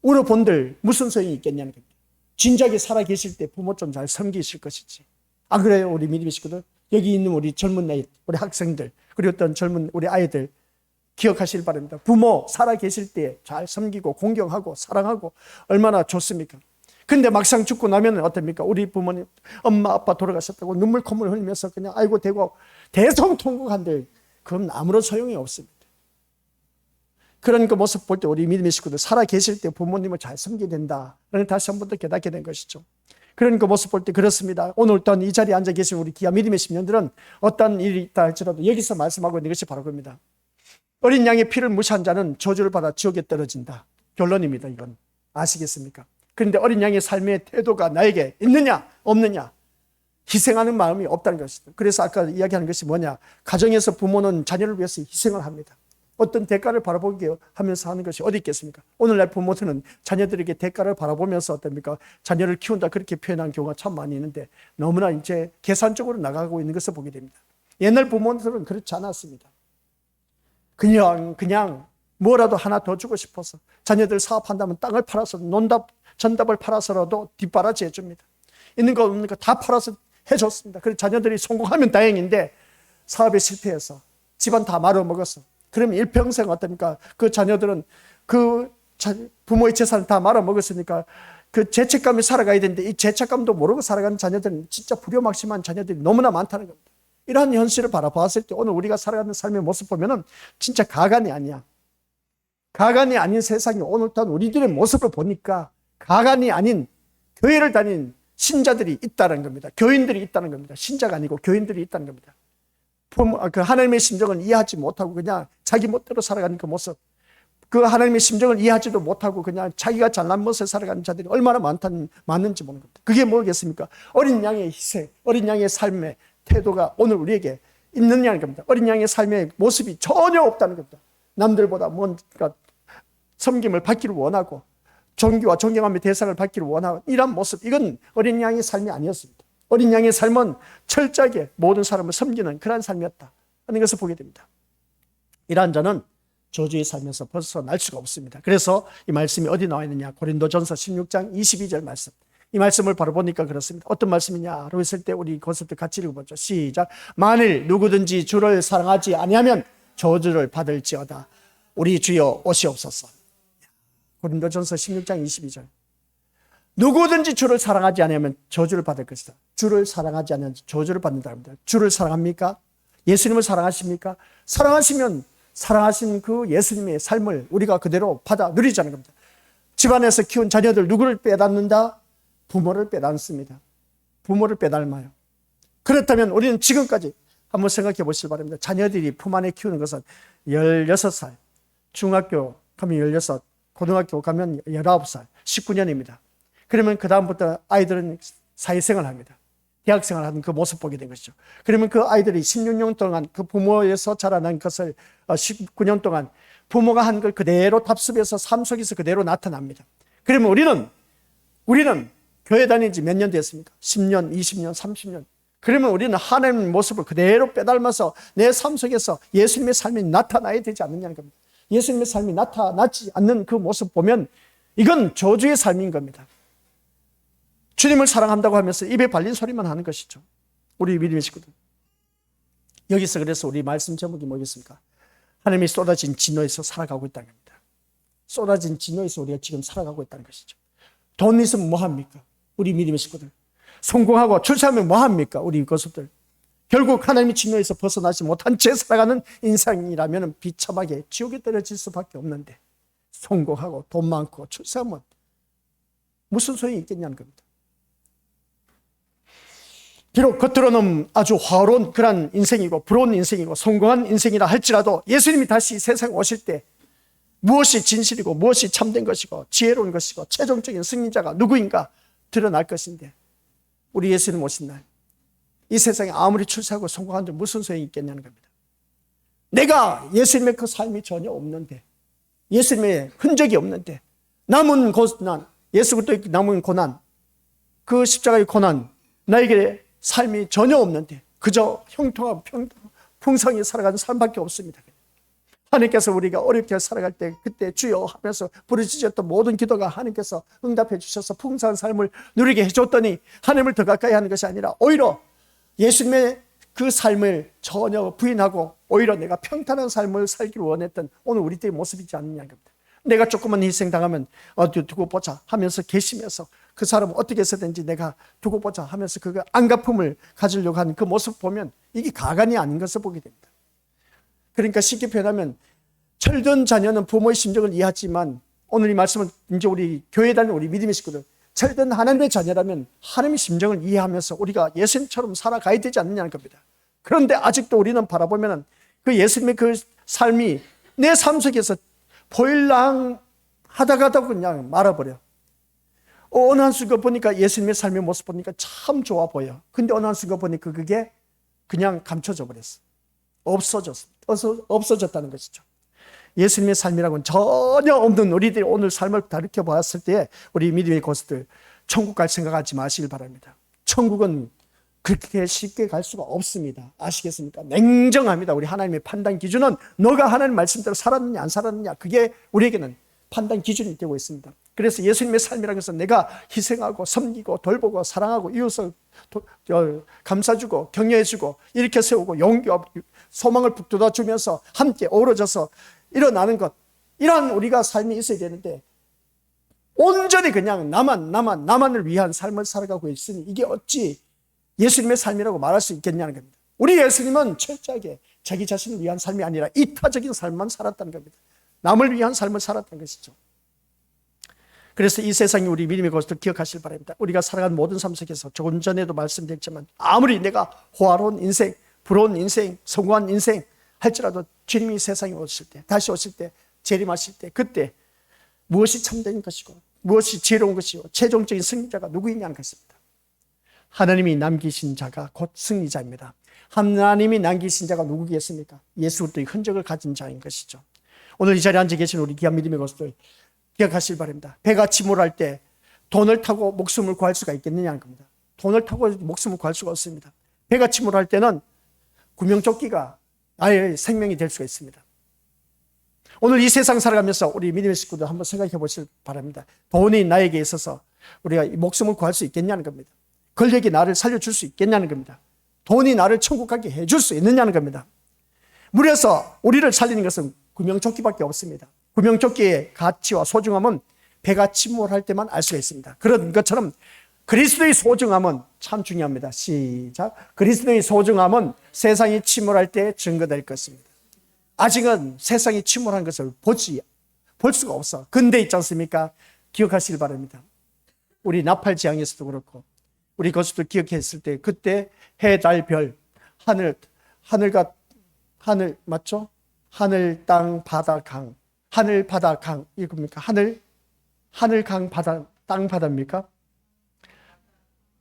Speaker 1: 울어본들 무슨 소용이 있겠냐는 겁니다. 진작에 살아계실 때 부모 좀 잘 섬기실 것이지. 안 그래요? 우리 믿음의 식구들, 여기 있는 우리 젊은 나이, 우리 학생들, 그리고 어떤 젊은 우리 아이들 기억하실 바랍니다. 부모 살아계실 때 잘 섬기고 공경하고 사랑하고 얼마나 좋습니까? 근데 막상 죽고 나면 어떻습니까? 우리 부모님, 엄마, 아빠 돌아가셨다고 눈물 콧물 흘리면서 그냥 아이고 대고 대성통곡한들 그건 아무런 소용이 없습니다. 그런 그 모습 볼 때 우리 믿음의 식구들 살아계실 때 부모님을 잘 섬겨야 된다. 다시 한 번 더 깨닫게 된 것이죠. 그런 그 모습 볼 때 그렇습니다. 오늘 또한 이 자리에 앉아 계신 우리 귀한 믿음의 심령들은 어떤 일이 있다 할지라도 여기서 말씀하고 있는 것이 바로 그겁니다. 어린 양의 피를 무시한 자는 저주를 받아 지옥에 떨어진다. 결론입니다. 이건 아시겠습니까? 그런데 어린 양의 삶의 태도가 나에게 있느냐 없느냐, 희생하는 마음이 없다는 것이죠. 그래서 아까 이야기하는 것이 뭐냐, 가정에서 부모는 자녀를 위해서 희생을 합니다. 어떤 대가를 바라보게 하면서 하는 것이 어디 있겠습니까? 오늘날 부모들은 자녀들에게 대가를 바라보면서 어떻습니까? 자녀를 키운다 그렇게 표현한 경우가 참 많이 있는데 너무나 이제 계산적으로 나가고 있는 것을 보게 됩니다. 옛날 부모들은 그렇지 않았습니다. 그냥 뭐라도 하나 더 주고 싶어서 자녀들 사업한다면 땅을 팔아서 전답을 팔아서라도 뒷바라지 해줍니다. 있는 거 없는 거 다 팔아서 해줬습니다. 그래서 자녀들이 성공하면 다행인데 사업에 실패해서 집안 다 말아먹었어. 그러면 일평생 어떻습니까? 그 자녀들은 그 부모의 재산을 다 말아먹었으니까 그 죄책감이 살아가야 되는데 이 죄책감도 모르고 살아가는 자녀들은 진짜 불효막심한 자녀들이 너무나 많다는 겁니다. 이러한 현실을 바라봤을 때 오늘 우리가 살아가는 삶의 모습 보면은 진짜 가관이 아니야. 가관이 아닌 세상이 오늘 또한 우리들의 모습을 보니까 가관이 아닌 교회를 다닌 신자들이 있다는 겁니다. 교인들이 있다는 겁니다. 신자가 아니고 교인들이 있다는 겁니다. 그 하나님의 심정을 이해하지 못하고 그냥 자기 멋대로 살아가는 그 모습, 그 하나님의 심정을 이해하지도 못하고 그냥 자기가 잘난 멋을 살아가는 자들이 얼마나 많은지 모르는 겁니다. 그게 뭐겠습니까? 어린 양의 희생, 어린 양의 삶의 태도가 오늘 우리에게 있느냐는 겁니다. 어린 양의 삶의 모습이 전혀 없다는 겁니다. 남들보다 뭔가 섬김을 받기를 원하고 존귀와 존경함의 대상을 받기를 원하고 이런 모습, 이건 어린 양의 삶이 아니었습니다. 어린 양의 삶은 철저하게 모든 사람을 섬기는 그런 삶이었다 하는 것을 보게 됩니다. 이러한 자는 저주의 삶에서 벗어날 수가 없습니다. 그래서 이 말씀이 어디 나와 있느냐, 고린도전서 16장 22절 말씀. 이 말씀을 바로 보니까 그렇습니다. 어떤 말씀이냐라고 했을 때 우리 그것부터 같이 읽어보죠. 시작. 만일 누구든지 주를 사랑하지 아니하면 저주를 받을지어다. 우리 주여 오시옵소서. 고린도전서 16장 22절. 누구든지 주를 사랑하지 않으면 저주를 받을 것이다. 주를 사랑하지 않으면 저주를 받는다 합니다. 주를 사랑합니까? 예수님을 사랑하십니까? 사랑하시면 사랑하신 그 예수님의 삶을 우리가 그대로 받아 누리자는 겁니다. 집안에서 키운 자녀들 누구를 빼닮는다? 부모를 빼닮습니다. 부모를 빼닮아요. 그렇다면 우리는 지금까지 한번 생각해 보시기 바랍니다. 자녀들이 품 안에 키우는 것은 16살, 중학교 가면 16, 고등학교 가면 19살, 19년입니다. 그러면 그 다음부터 아이들은 사회생활을 합니다. 대학생활을 하는 그 모습 보게 된 것이죠. 그러면 그 아이들이 16년 동안 그 부모에서 자라난 것을 19년 동안 부모가 한 걸 그대로 답습해서 삶 속에서 그대로 나타납니다. 그러면 우리는 교회 다닌 지 몇 년 됐습니까? 10년, 20년, 30년. 그러면 우리는 하나님의 모습을 그대로 빼닮아서 내 삶 속에서 예수님의 삶이 나타나야 되지 않느냐는 겁니다. 예수님의 삶이 나타나지 않는 그 모습 보면 이건 저주의 삶인 겁니다. 주님을 사랑한다고 하면서 입에 발린 소리만 하는 것이죠. 우리 믿음의 식구들. 여기서 그래서 우리 말씀 제목이 뭐겠습니까? 하나님이 쏟아진 진노에서 살아가고 있다는 겁니다. 쏟아진 진노에서 우리가 지금 살아가고 있다는 것이죠. 돈 있으면 뭐합니까? 우리 믿음의 식구들. 성공하고 출세하면 뭐합니까? 우리 것들. 결국 하나님의 진노에서 벗어나지 못한 채 살아가는 인생이라면 비참하게 지옥에 떨어질 수밖에 없는데 성공하고 돈 많고 출세하면 무슨 소용이 있겠냐는 겁니다. 비록 겉으로는 아주 화로운 그런 인생이고 부러운 인생이고 성공한 인생이라 할지라도 예수님이 다시 세상에 오실 때 무엇이 진실이고 무엇이 참된 것이고 지혜로운 것이고 최종적인 승리자가 누구인가 드러날 것인데 우리 예수님 오신 날 이 세상에 아무리 출세하고 성공하는데 무슨 소용이 있겠냐는 겁니다. 내가 예수님의 그 삶이 전혀 없는데 예수님의 흔적이 없는데 남은 고난, 예수 그리스도의 남은 고난, 그 십자가의 고난, 나에게 삶이 전혀 없는데 그저 형통하고 풍성히 살아가는 삶밖에 없습니다. 하나님께서 우리가 어렵게 살아갈 때 그때 주여 하면서 부르짖었던 모든 기도가 하나님께서 응답해 주셔서 풍성한 삶을 누리게 해줬더니 하나님을 더 가까이 하는 것이 아니라 오히려 예수님의 그 삶을 전혀 부인하고 오히려 내가 평탄한 삶을 살기를 원했던 오늘 우리 때의 모습이지 않느냐는 겁니다. 내가 조금만 희생당하면 어디 두고 보자 하면서 계시면서 그 사람은 어떻게 해서든지 내가 두고 보자 하면서 그 안갚음을 가지려고 하는 그 모습 보면 이게 가관이 아닌 것을 보게 됩니다. 그러니까 쉽게 표현하면 철든 자녀는 부모의 심정을 이해하지만 오늘 이 말씀은 이제 우리 교회에 다니는 우리 믿음의 식구들 철든 하나님의 자녀라면 하나님의 심정을 이해하면서 우리가 예수님처럼 살아가야 되지 않느냐는 겁니다. 그런데 아직도 우리는 바라보면 그 예수님의 그 삶이 내 삶 속에서 보일랑 하다가도 그냥 말아버려. 어느 한 순간 보니까 예수님의 삶의 모습 보니까 참 좋아 보여. 근데 어느 한 순간 보니까 그게 그냥 감춰져 버렸어. 없어졌다는 것이죠. 예수님의 삶이라고는 전혀 없는 우리들이 오늘 삶을 다르게 보았을 때 우리 믿음의 고수들 천국 갈 생각하지 마시길 바랍니다. 천국은 그렇게 쉽게 갈 수가 없습니다. 아시겠습니까? 냉정합니다. 우리 하나님의 판단 기준은 너가 하나님 말씀대로 살았느냐 안 살았느냐 그게 우리에게는 판단 기준이 되고 있습니다. 그래서 예수님의 삶이라는 것은 내가 희생하고 섬기고 돌보고 사랑하고 이웃을 감싸주고 격려해주고 일으켜 세우고 용기와 소망을 북돋아주면서 함께 어우러져서 일어나는 것, 이러한 우리가 삶이 있어야 되는데 온전히 그냥 나만을 위한 삶을 살아가고 있으니 이게 어찌 예수님의 삶이라고 말할 수 있겠냐는 겁니다. 우리 예수님은 철저하게 자기 자신을 위한 삶이 아니라 이타적인 삶만 살았다는 겁니다. 남을 위한 삶을 살았다는 것이죠. 그래서 이 세상이 우리 믿음의 것을 기억하시길 바랍니다. 우리가 살아간 모든 삶 속에서 조금 전에도 말씀드렸지만 아무리 내가 호화로운 인생, 부러운 인생, 성공한 인생 할지라도 주님이 세상에 오실 때, 다시 오실 때, 재림하실 때 그때 무엇이 참된 것이고 무엇이 지혜로운 것이고 최종적인 승리자가 누구이냐는 것입니다. 하나님이 남기신 자가 곧 승리자입니다. 하나님이 남기신 자가 누구겠습니까? 예수 그리스도의 흔적을 가진 자인 것이죠. 오늘 이 자리에 앉아 계신 우리 귀한 믿음의 것들 기억하시길 바랍니다. 배가 침몰할 때 돈을 타고 목숨을 구할 수가 있겠느냐는 겁니다. 돈을 타고 목숨을 구할 수가 없습니다. 배가 침몰할 때는 구명조끼가 나의 생명이 될 수가 있습니다. 오늘 이 세상 살아가면서 우리 믿음의 식구들 한번 생각해 보시길 바랍니다. 돈이 나에게 있어서 우리가 목숨을 구할 수 있겠냐는 겁니다. 권력이 나를 살려줄 수 있겠냐는 겁니다. 돈이 나를 천국 가게 해줄 수 있느냐는 겁니다. 물에서 우리를 살리는 것은 구명조끼밖에 없습니다. 구명조끼의 가치와 소중함은 배가 침몰할 때만 알 수가 있습니다. 그런 것처럼 그리스도의 소중함은 참 중요합니다. 시작. 그리스도의 소중함은 세상이 침몰할 때 증거될 것입니다. 아직은 세상이 침몰한 것을 볼 수가 없어. 근데 있지 않습니까? 기억하시길 바랍니다. 우리 나팔 지향에서도 그렇고 우리 것도 기억했을 때 그때 해, 달, 별, 하늘 맞죠? 하늘, 땅, 바다, 강. 하늘, 바다, 강. 이겁니까? 하늘, 강, 바다, 땅, 바다입니까?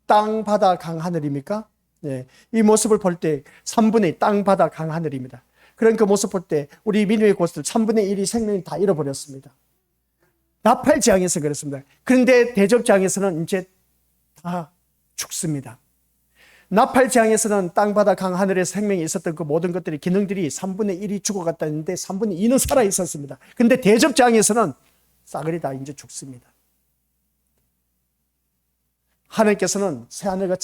Speaker 1: 땅, 바다, 강, 하늘입니까? 네. 이 모습을 볼 때 3분의 땅, 바다, 강, 하늘입니다. 그런 그 모습 볼 때 우리 민우의 곳을 3분의 1이 생명이 다 잃어버렸습니다. 나팔 지향에서 그렇습니다. 그런데 대접 지향에서는 이제 다 죽습니다. 나팔 지향에서는 땅, 바다, 강, 하늘에서 생명이 있었던 그 모든 것들이 기능들이 3분의 1이 죽어갔다는데 3분의 2는 살아 있었습니다. 그런데 대접 지향에서는 싸그리 다 이제 죽습니다. 하나님께서는 새 하늘과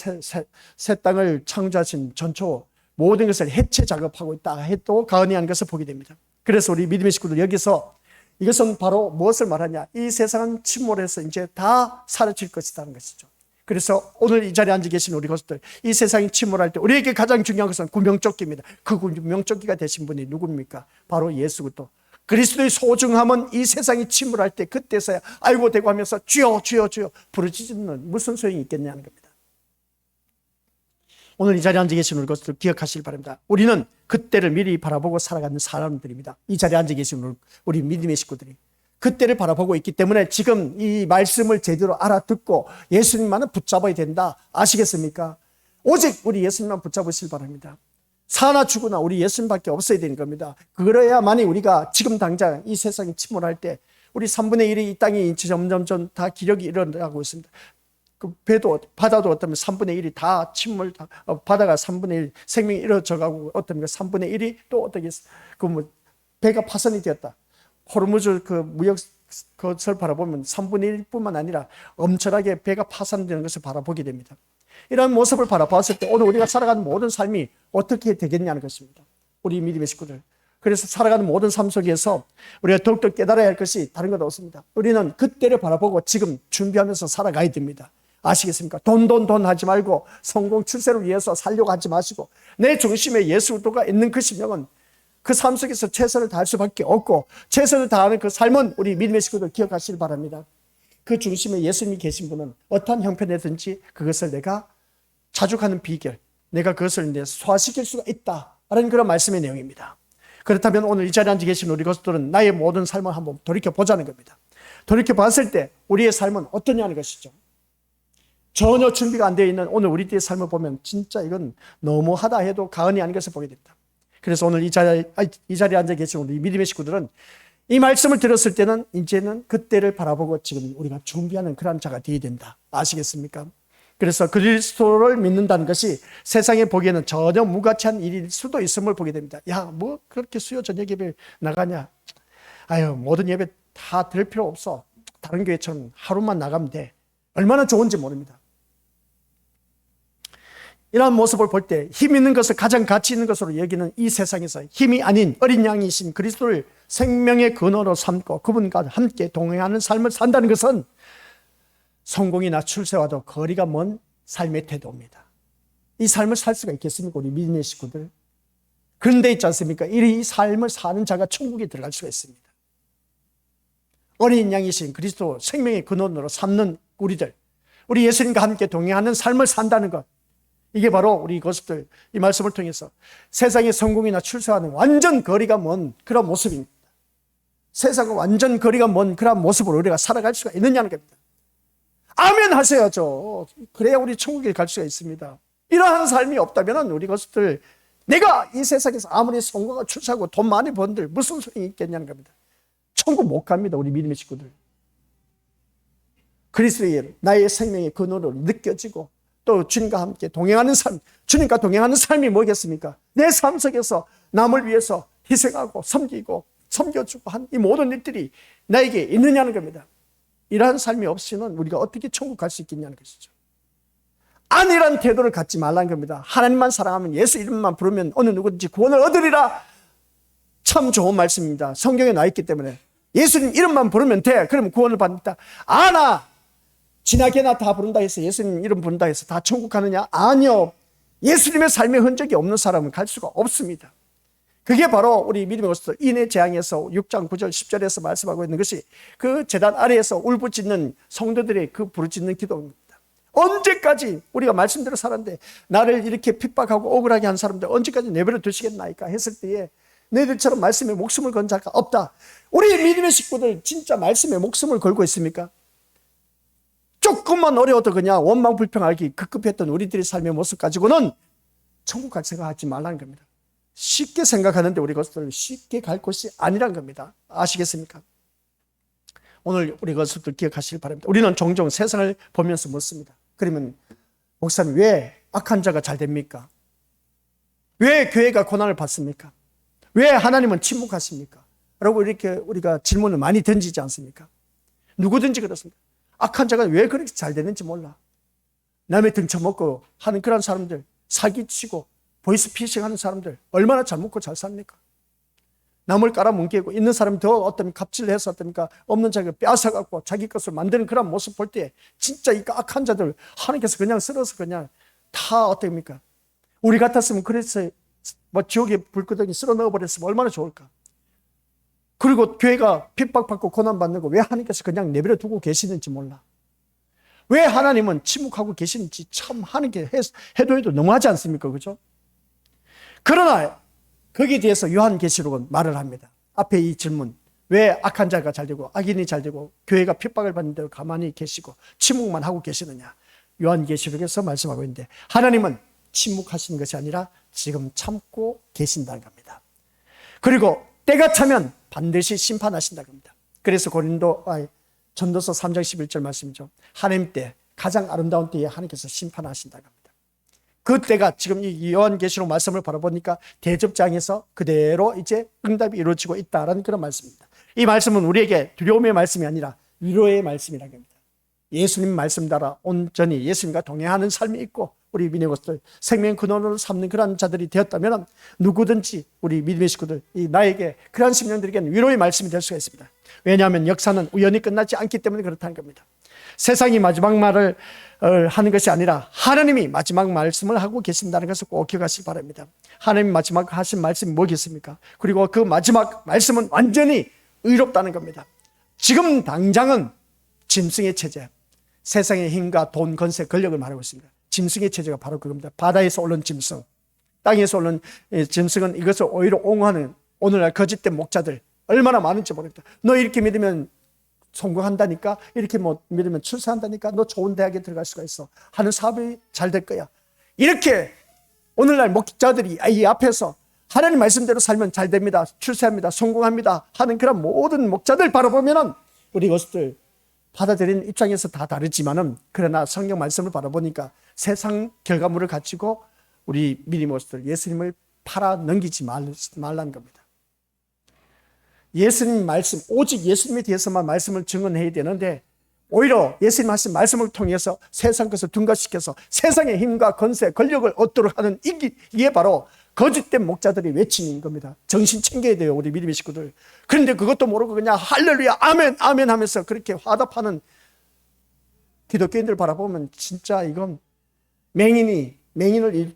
Speaker 1: 새 땅을 창조하신 전초 모든 것을 해체 작업하고 있다 해도 과언이 아닌 것을 보게 됩니다. 그래서 우리 믿음의 식구들 여기서 이것은 바로 무엇을 말하냐? 이 세상은 침몰해서 이제 다 사라질 것이라는 것이죠. 그래서 오늘 이 자리에 앉아 계신 우리 것들, 이 세상이 침몰할 때 우리에게 가장 중요한 것은 구명조끼입니다. 그 구명조끼가 되신 분이 누굽니까? 바로 예수 그리스도. 그리스도의 소중함은 이 세상이 침몰할 때 그때서야 아이고 대고 하면서 주여 주여 주여 부르짖는 무슨 소용이 있겠냐는 겁니다. 오늘 이 자리에 앉아 계신 우리 것들 기억하시길 바랍니다. 우리는 그때를 미리 바라보고 살아가는 사람들입니다. 이 자리에 앉아 계신 우리 믿음의 식구들이 그때를 바라보고 있기 때문에 지금 이 말씀을 제대로 알아듣고 예수님만은 붙잡아야 된다. 아시겠습니까? 오직 우리 예수님만 붙잡으시길 바랍니다. 사나 죽으나 우리 예수님밖에 없어야 되는 겁니다. 그래야만이 우리가 지금 당장 이 세상이 침몰할 때 우리 3분의 1이 이 땅이 점점점 다 기력이 일어나고 있습니다. 그 배도 바다도 어쩌면 3분의 1이 다 침몰, 바다가 3분의 1 생명이 이루어져가고 어떤 3분의 1이 또 어떻게 그 배가 파손이 되었다. 호르무즈 그 무역 것을 바라보면 3분의 1뿐만 아니라 엄청나게 배가 파손되는 것을 바라보게 됩니다. 이런 모습을 바라봤을 때 오늘 우리가 살아가는 모든 삶이 어떻게 되겠냐는 것입니다. 우리 믿음의 식구들. 그래서 살아가는 모든 삶 속에서 우리가 더욱더 깨달아야 할 것이 다른 것 없습니다. 우리는 그때를 바라보고 지금 준비하면서 살아가야 됩니다. 아시겠습니까? 돈 하지 말고 성공 출세를 위해서 살려고 하지 마시고 내 중심에 예수 그리스도가 있는 그 심령은 그 삶 속에서 최선을 다할 수밖에 없고 최선을 다하는 그 삶은 우리 믿음의 식구들 기억하시길 바랍니다. 그 중심에 예수님이 계신 분은 어떠한 형편이든지 그것을 내가 자족하는 비결, 내가 그것을 이제 소화시킬 수가 있다라는 그런 말씀의 내용입니다. 그렇다면 오늘 이 자리에 앉아 계신 우리 것들은 나의 모든 삶을 한번 돌이켜보자는 겁니다. 돌이켜봤을 때 우리의 삶은 어떠냐는 것이죠. 전혀 준비가 안 되어 있는 오늘 우리들의 삶을 보면 진짜 이건 너무하다 해도 가언이 아닌 것을 보게 됩니다. 그래서 오늘 이 자리에 앉아 계신 우리 믿음의 식구들은 이 말씀을 들었을 때는 이제는 그때를 바라보고 지금 우리가 준비하는 그런 자가 되어야 된다. 아시겠습니까? 그래서 그리스도를 믿는다는 것이 세상에 보기에는 전혀 무가치한 일일 수도 있음을 보게 됩니다. 야, 뭐 그렇게 수요 저녁 예배 나가냐? 아유, 모든 예배 다 들을 필요 없어. 다른 교회처럼 하루만 나가면 돼. 얼마나 좋은지 모릅니다. 이러한 모습을 볼 때 힘 있는 것을 가장 가치 있는 것으로 여기는 이 세상에서 힘이 아닌 어린 양이신 그리스도를 생명의 근원으로 삼고 그분과 함께 동행하는 삶을 산다는 것은 성공이나 출세와도 거리가 먼 삶의 태도입니다. 이 삶을 살 수가 있겠습니까? 우리 믿음의 식구들. 그런데 있지 않습니까? 이 삶을 사는 자가 천국에 들어갈 수가 있습니다. 어린 양이신 그리스도 생명의 근원으로 삼는 우리들, 우리 예수님과 함께 동행하는 삶을 산다는 것, 이게 바로 우리 것들, 이 말씀을 통해서 세상의 성공이나 출세와는 완전 거리가 먼 그런 모습입니다. 세상과 완전 거리가 먼 그런 모습으로 우리가 살아갈 수가 있느냐는 겁니다. 아멘 하셔야죠. 그래야 우리 천국에 갈 수가 있습니다. 이러한 삶이 없다면 우리 것들, 내가 이 세상에서 아무리 성공하고 출세하고 돈 많이 번들 무슨 소용이 있겠냐는 겁니다. 천국 못 갑니다. 우리 믿음의 식구들. 그리스도의 나의 생명의 근원으로 느껴지고 또 주님과 함께 동행하는 삶, 주님과 동행하는 삶이 뭐겠습니까? 내 삶 속에서 남을 위해서 희생하고 섬기고 섬겨주고 한 이 모든 일들이 나에게 있느냐는 겁니다. 이러한 삶이 없이는 우리가 어떻게 천국 갈 수 있겠냐는 것이죠. 아니란 태도를 갖지 말라는 겁니다. 하나님만 사랑하면 예수 이름만 부르면 어느 누구든지 구원을 얻으리라. 참 좋은 말씀입니다. 성경에 나와 있기 때문에 예수님 이름만 부르면 돼. 그러면 구원을 받는다. 아나 지나게나 다 부른다 해서 예수님 이름 부른다 해서 다 천국 가느냐? 아니요. 예수님의 삶의 흔적이 없는 사람은 갈 수가 없습니다. 그게 바로 우리 믿음의 것들 인의 재앙에서 6장 9절 10절에서 말씀하고 있는 것이 그 제단 아래에서 울부짖는 성도들의 그 부르짖는 기도입니다. 언제까지 우리가 말씀대로 살았는데 나를 이렇게 핍박하고 억울하게 한 사람들 언제까지 내버려 두시겠나이까 했을 때에 너희들처럼 말씀에 목숨을 건 자가 없다. 우리 믿음의 식구들 진짜 말씀에 목숨을 걸고 있습니까? 조금만 어려워도 그냥 원망불평하기 급급했던 우리들의 삶의 모습 가지고는 천국 갈 생각하지 말라는 겁니다. 쉽게 생각하는데 우리 것들 쉽게 갈 곳이 아니란 겁니다. 아시겠습니까? 오늘 우리 것들 기억하시길 바랍니다. 우리는 종종 세상을 보면서 묻습니다. 그러면 목사님 왜 악한 자가 잘 됩니까? 왜 교회가 고난을 받습니까? 왜 하나님은 침묵하십니까? 라고 이렇게 우리가 질문을 많이 던지지 않습니까? 누구든지 그렇습니다. 악한 자가 왜 그렇게 잘 되는지 몰라. 남의 등쳐먹고 하는 그런 사람들, 사기치고 보이스피싱 하는 사람들 얼마나 잘 먹고 잘 삽니까? 남을 깔아뭉개고 있는 사람이 더 어떤 갑질을 해서 어떻습니까? 없는 자가 빼앗아갖고 자기 것을 만드는 그런 모습 볼 때 진짜 이 악한 자들 하나님께서 그냥 쓸어서 그냥 다 어떻습니까? 우리 같았으면 그래서 뭐 지옥에 불끄덩이 쓸어 넣어버렸으면 얼마나 좋을까? 그리고 교회가 핍박받고 고난받는 거 왜 하나님께서 그냥 내버려 두고 계시는지 몰라. 왜 하나님은 침묵하고 계시는지 참 하나님께 해도 너무하지 않습니까? 그죠? 그러나 거기에 대해서 요한계시록은 말을 합니다. 앞에 이 질문, 왜 악한 자가 잘 되고 악인이 잘 되고 교회가 핍박을 받는데 가만히 계시고 침묵만 하고 계시느냐? 요한계시록에서 말씀하고 있는데 하나님은 침묵하시는 것이 아니라 지금 참고 계신다는 겁니다. 그리고 때가 차면 반드시 심판하신다는 겁니다. 그래서 전도서 3장 11절 말씀이죠. 하나님 때 가장 아름다운 때에 하나님께서 심판하신다고 합니다. 그때가 지금 이 요한계시록 말씀을 바라보니까 대접장에서 그대로 이제 응답이 이루어지고 있다라는 그런 말씀입니다. 이 말씀은 우리에게 두려움의 말씀이 아니라 위로의 말씀이라는 겁니다. 예수님 말씀 따라 온전히 예수님과 동행하는 삶이 있고 우리 믿음의 것들 생명 근원으로 삼는 그런 자들이 되었다면 누구든지 우리 믿음의 식구들 나에게 그러한 심령들에게는 위로의 말씀이 될 수가 있습니다. 왜냐하면 역사는 우연히 끝나지 않기 때문에 그렇다는 겁니다. 세상이 마지막 말을 하는 것이 아니라 하나님이 마지막 말씀을 하고 계신다는 것을 꼭 기억하시기 바랍니다. 하나님이 마지막 하신 말씀이 뭐겠습니까? 그리고 그 마지막 말씀은 완전히 의롭다는 겁니다. 지금 당장은 짐승의 체제, 세상의 힘과 돈, 권세, 권력을 말하고 있습니다. 짐승의 체제가 바로 그겁니다. 바다에서 오른 짐승, 땅에서 오른 짐승은 이것을 오히려 옹호하는 오늘날 거짓된 목자들 얼마나 많은지 모릅니다. 너 이렇게 믿으면 성공한다니까, 이렇게 믿으면 출세한다니까, 너 좋은 대학에 들어갈 수가 있어 하는 사업이 잘 될 거야. 이렇게 오늘날 목자들이 이 앞에서 하나님 말씀대로 살면 잘 됩니다, 출세합니다, 성공합니다 하는 그런 모든 목자들 바라보면은 우리 것들 받아들이는 입장에서 다 다르지만은 그러나 성경 말씀을 바라보니까 세상 결과물을 가지고 우리 믿음의 것들 예수님을 팔아 넘기지 말라는 겁니다. 예수님 말씀, 오직 예수님에 대해서만 말씀을 증언해야 되는데 오히려 예수님 하신 말씀을 통해서 세상 것을 둔갑시켜서 세상의 힘과 권세, 권력을 얻도록 하는 이게 바로 거짓된 목자들이 외치는 겁니다. 정신 챙겨야 돼요, 우리 믿음의 식구들. 그런데 그것도 모르고 그냥 할렐루야, 아멘, 아멘 하면서 그렇게 화답하는 기독교인들 바라보면 진짜 이건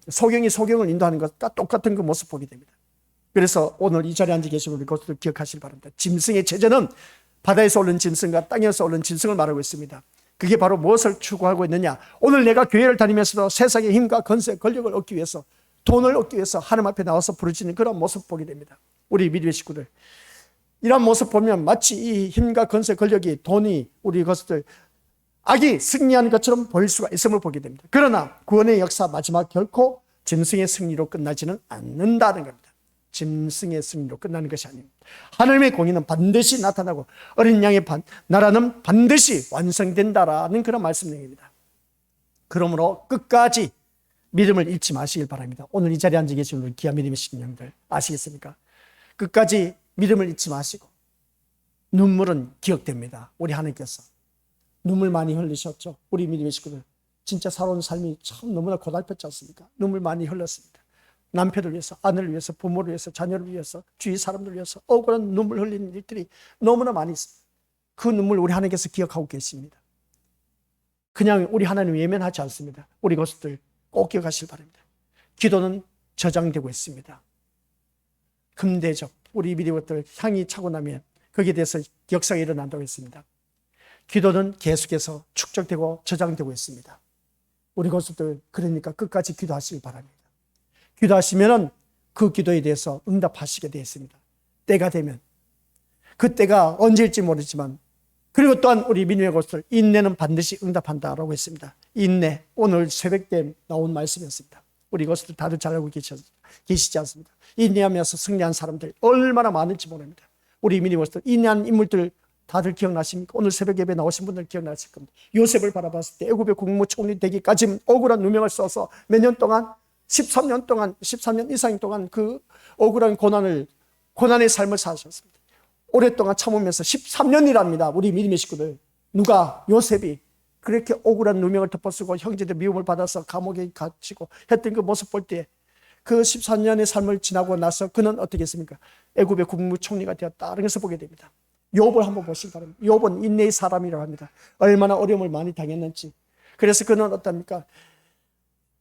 Speaker 1: 소경이 소경을 인도하는 것과 똑같은 그 모습 보게 됩니다. 그래서 오늘 이 자리에 앉아 계신 우리 것들을 기억하시기 바랍니다. 짐승의 체제는 바다에서 오른 짐승과 땅에서 오른 짐승을 말하고 있습니다. 그게 바로 무엇을 추구하고 있느냐? 오늘 내가 교회를 다니면서도 세상의 힘과 권세, 권력을 얻기 위해서, 돈을 얻기 위해서 하나님 앞에 나와서 부르짖는 그런 모습 보게 됩니다. 우리 믿음의 식구들, 이런 모습 보면 마치 이 힘과 권세, 권력이, 돈이 우리 것들 악이 승리하는 것처럼 보일 수가 있음을 보게 됩니다. 그러나 구원의 역사 마지막 결코 짐승의 승리로 끝나지는 않는다는 겁니다. 짐승의 승리로 끝나는 것이 아닙니다. 하나님의 공의는 반드시 나타나고 어린 양의 나라는 반드시 완성된다라는 그런 말씀입니다. 그러므로 끝까지 믿음을 잃지 마시길 바랍니다. 오늘 이 자리에 앉아 계신 우리 귀한 믿음의 신령들 아시겠습니까? 끝까지 믿음을 잃지 마시고, 눈물은 기억됩니다. 우리 하나님께서 눈물 많이 흘리셨죠. 우리 믿음의 식구들 진짜 살아온 삶이 참 너무나 고달팠지 않습니까? 눈물 많이 흘렸습니다. 남편을 위해서, 아내를 위해서, 부모를 위해서, 자녀를 위해서, 주위 사람들을 위해서 억울한 눈물 흘리는 일들이 너무나 많이 있습니다. 그 눈물 우리 하나님께서 기억하고 계십니다. 그냥 우리 하나님 외면하지 않습니다. 우리 것들 꼭 기억하시길 바랍니다. 기도는 저장되고 있습니다. 금대접, 우리 믿음의 것들 향이 차고 나면 거기에 대해서 역사가 일어난다고 했습니다. 기도는 계속해서 축적되고 저장되고 있습니다. 우리 것들 그러니까 끝까지 기도하시길 바랍니다. 기도하시면은 그 기도에 대해서 응답하시게 되어 있습니다. 때가 되면, 그 때가 언제일지 모르지만, 그리고 또한 우리 믿음의 것들 인내는 반드시 응답한다라고 했습니다. 인내, 오늘 새벽 때 나온 말씀이었습니다. 우리 것들 다들 잘 알고 계시지 않습니까? 인내하면서 승리한 사람들 얼마나 많은지 모릅니다. 우리 믿음의 것들 인내한 인물들 다들 기억나십니까? 오늘 새벽 예배 나오신 분들 기억나실 겁니다. 요셉을 바라봤을 때 애굽의 국무총리 되기까지 억울한 누명을 써서 몇 년 동안 13년 이상 동안 그 억울한 고난의 삶을 사셨습니다. 오랫동안 참으면서 13년이랍니다. 우리 믿음의 식구들. 누가? 요셉이 그렇게 억울한 누명을 덮어쓰고 형제들 미움을 받아서 감옥에 갇히고 했던 그 모습 볼 때 그 14년의 삶을 지나고 나서 그는 어떻게 했습니까? 애굽의 국무총리가 되었다는 것을 보게 됩니다. 욥을 한번 보시기 바랍니다. 욥은 인내의 사람이라고 합니다. 얼마나 어려움을 많이 당했는지. 그래서 그는 어떻습니까?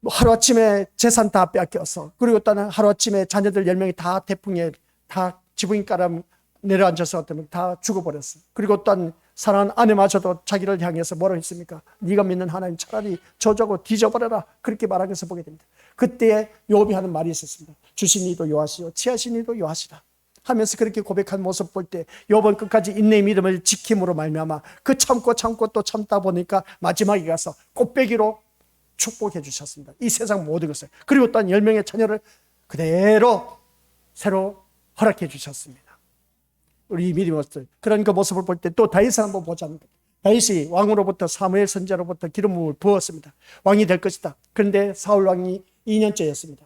Speaker 1: 하루아침에 재산 다 뺏겨서, 그리고 또 하루아침에 자녀들 10명이 다 태풍에 다 지붕가람 내려앉아서 어쩌면 다 죽어버렸어요. 그리고 또한 사랑하는 아내마저도 자기를 향해서 뭐라고 했습니까? 네가 믿는 하나님 차라리 저주하고 뒤져버려라, 그렇게 말한 것을 보게 됩니다. 그때에 욥이 하는 말이 있었습니다. 주신 이도 요하시오, 취하신 이도 요하시라 하면서 그렇게 고백한 모습 볼 때 욥은 끝까지 인내의 믿음을 지킴으로 말미암아 그 참고 또 참다 보니까 마지막에 가서 꽃배기로 축복해 주셨습니다. 이 세상 모든 것을. 그리고 또한 10명의 자녀를 그대로 새로 허락해 주셨습니다. 우리 믿음의 것들, 그런 그 모습을 볼 때 또 다윗을 한번 보자는 겁니다. 다윗이 왕으로부터 사무엘 선지자로부터 기름 부음을 부었습니다. 왕이 될 것이다. 그런데 사울 왕이 2년째였습니다.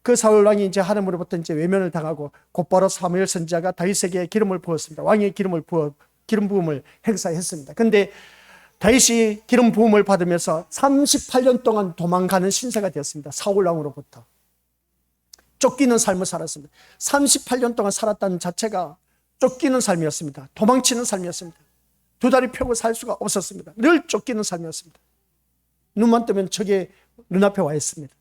Speaker 1: 그 사울 왕이 이제 하나님으로부터 이제 외면을 당하고 곧바로 사무엘 선지자가 다윗에게 기름을 부었습니다. 왕의 기름 부음을 행사했습니다. 그런데 다윗이 기름 부음을 받으면서 38년 동안 도망가는 신세가 되었습니다. 사울 왕으로부터 쫓기는 삶을 살았습니다. 38년 동안 살았다는 자체가 쫓기는 삶이었습니다. 도망치는 삶이었습니다. 두 다리 펴고 살 수가 없었습니다. 늘 쫓기는 삶이었습니다. 눈만 뜨면 저게 눈앞에 와 있습니다.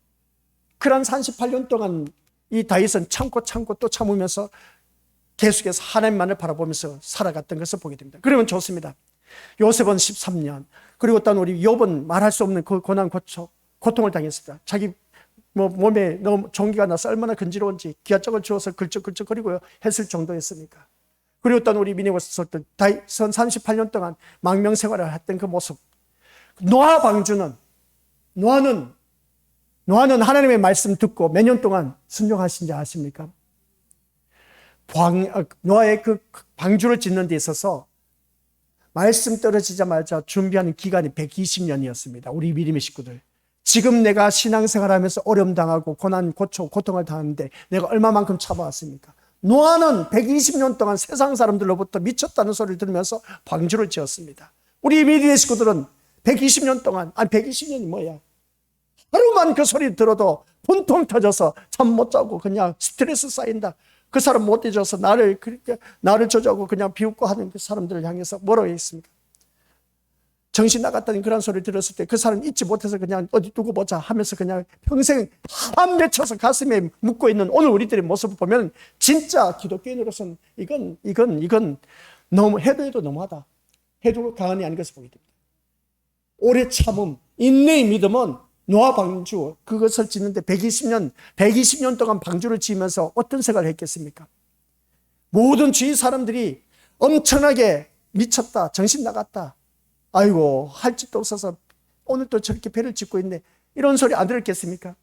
Speaker 1: 그런 38년 동안 이 다윗은 참고 또 참으면서 계속해서 하나님만을 바라보면서 살아갔던 것을 보게 됩니다. 그러면 좋습니다. 요셉은 13년, 그리고 또 우리 욥은 말할 수 없는 그 고난 고통을 당했습니다. 자기 몸에 너무 종기가 나서 얼마나 근지러운지 기아짝을 주어서 걸쩍걸쩍거리고 했을 정도였으니까. 그리고 또 우리 미네고서 다윗은 38년 동안 망명 생활을 했던 그 모습. 노아는 하나님의 말씀 듣고 몇 년 동안 순종하신지 아십니까? 노아의 그 방주를 짓는 데 있어서 말씀 떨어지자마자 준비하는 기간이 120년이었습니다. 우리 믿음의 식구들. 지금 내가 신앙생활하면서 어려움 당하고 고통을 당하는데 내가 얼마만큼 참아왔습니까? 노아는 120년 동안 세상 사람들로부터 미쳤다는 소리를 들으면서 방주를 지었습니다. 우리 믿음의 식구들은 120년 동안, 120년이 뭐야? 하루만 그 소리 들어도 분통 터져서 잠 못 자고 그냥 스트레스 쌓인다. 그 사람 못 잊어서 나를 저주하고 그냥 비웃고 하는 그 사람들을 향해서 뭐라고 했습니까? 정신 나갔다는 그런 소리를 들었을 때 그 사람 잊지 못해서 그냥 어디 두고 보자 하면서 그냥 평생 한 맺혀서 가슴에 묻고 있는 오늘 우리들의 모습을 보면 진짜 기독교인으로서는 이건 너무 해도 너무하다. 해도 가언이 아닌 것을 보게 됩니다. 오래 참음, 인내의 믿음은 노아 방주 그것을 짓는데 120년 동안 방주를 지으면서 어떤 생각을 했겠습니까? 모든 주위 사람들이 엄청나게 미쳤다, 정신 나갔다, 아이고 할 짓도 없어서 오늘 또 저렇게 배를 짓고 있네, 이런 소리 안 들었겠습니까?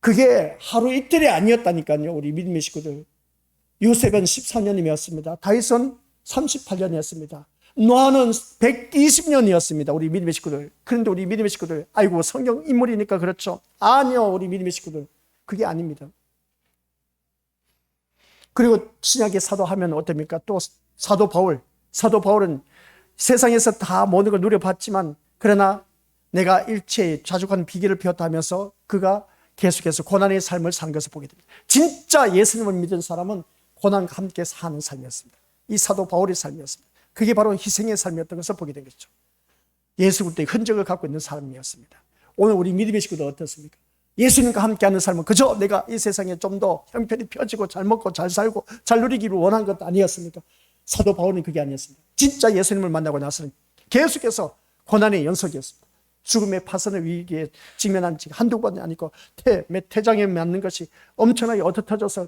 Speaker 1: 그게 하루 이틀이 아니었다니까요. 우리 믿음의 식구들. 요셉은 14년이었습니다. 다윗은 38년이었습니다. 노아는 120년이었습니다. 우리 믿음의 식구들. 그런데 우리 믿음의 식구들, 아이고 성경 인물이니까 그렇죠. 아니요, 우리 믿음의 식구들, 그게 아닙니다. 그리고 신약의 사도하면 어떻습니까? 또 사도 바울은 세상에서 다 모든 걸 누려봤지만 그러나 내가 일체의 자족한 비결을 배웠다 하면서 그가 계속해서 고난의 삶을 사는 것을 보게 됩니다. 진짜 예수님을 믿은 사람은 고난과 함께 사는 삶이었습니다. 이 사도 바울의 삶이었습니다. 그게 바로 희생의 삶이었던 것을 보게 된 것이죠. 예수 그리스도의 흔적을 갖고 있는 사람이었습니다. 오늘 우리 믿음의 식구들 어떻습니까? 예수님과 함께하는 삶은 그저 내가 이 세상에 좀 더 형편이 펴지고 잘 먹고 잘 살고 잘 누리기를 원한 것 아니었습니까? 사도 바울은 그게 아니었습니다. 진짜 예수님을 만나고 나서는 계속해서 고난의 연속이었습니다. 죽음의 파선의 위기에 직면한 지 한두 번이 아니고 태장에 맞는 것이 엄청나게 얻어터져서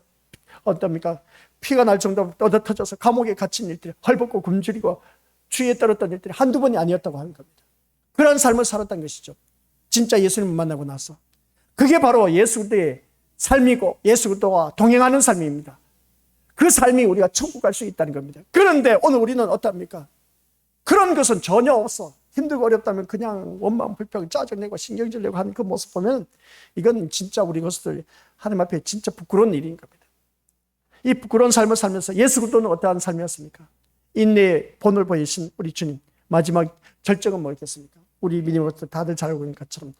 Speaker 1: 어떻습니까? 피가 날 정도로 얻어터져서 감옥에 갇힌 일들이, 헐벗고 굶주리고 추위에 떨었던 일들이 한두 번이 아니었다고 하는 겁니다. 그런 삶을 살았던 것이죠. 진짜 예수님을 만나고 나서. 그게 바로 예수 그리스도의 삶이고 예수 그리스도와 동행하는 삶입니다. 그 삶이 우리가 천국 갈 수 있다는 겁니다. 그런데 오늘 우리는 어떻습니까? 그런 것은 전혀 없어. 힘들고 어렵다면 그냥 원망 불평 짜증내고 신경질 내고 하는 그 모습 보면 이건 진짜 우리 것들 하나님 앞에 진짜 부끄러운 일인 겁니다. 이 부끄러운 삶을 살면서 예수 그리스도는 어떠한 삶이었습니까? 인내의 본을 보이신 우리 주님, 마지막 절정은 뭐였겠습니까? 우리 믿음으로서 다들 잘 알고 있는 것처럼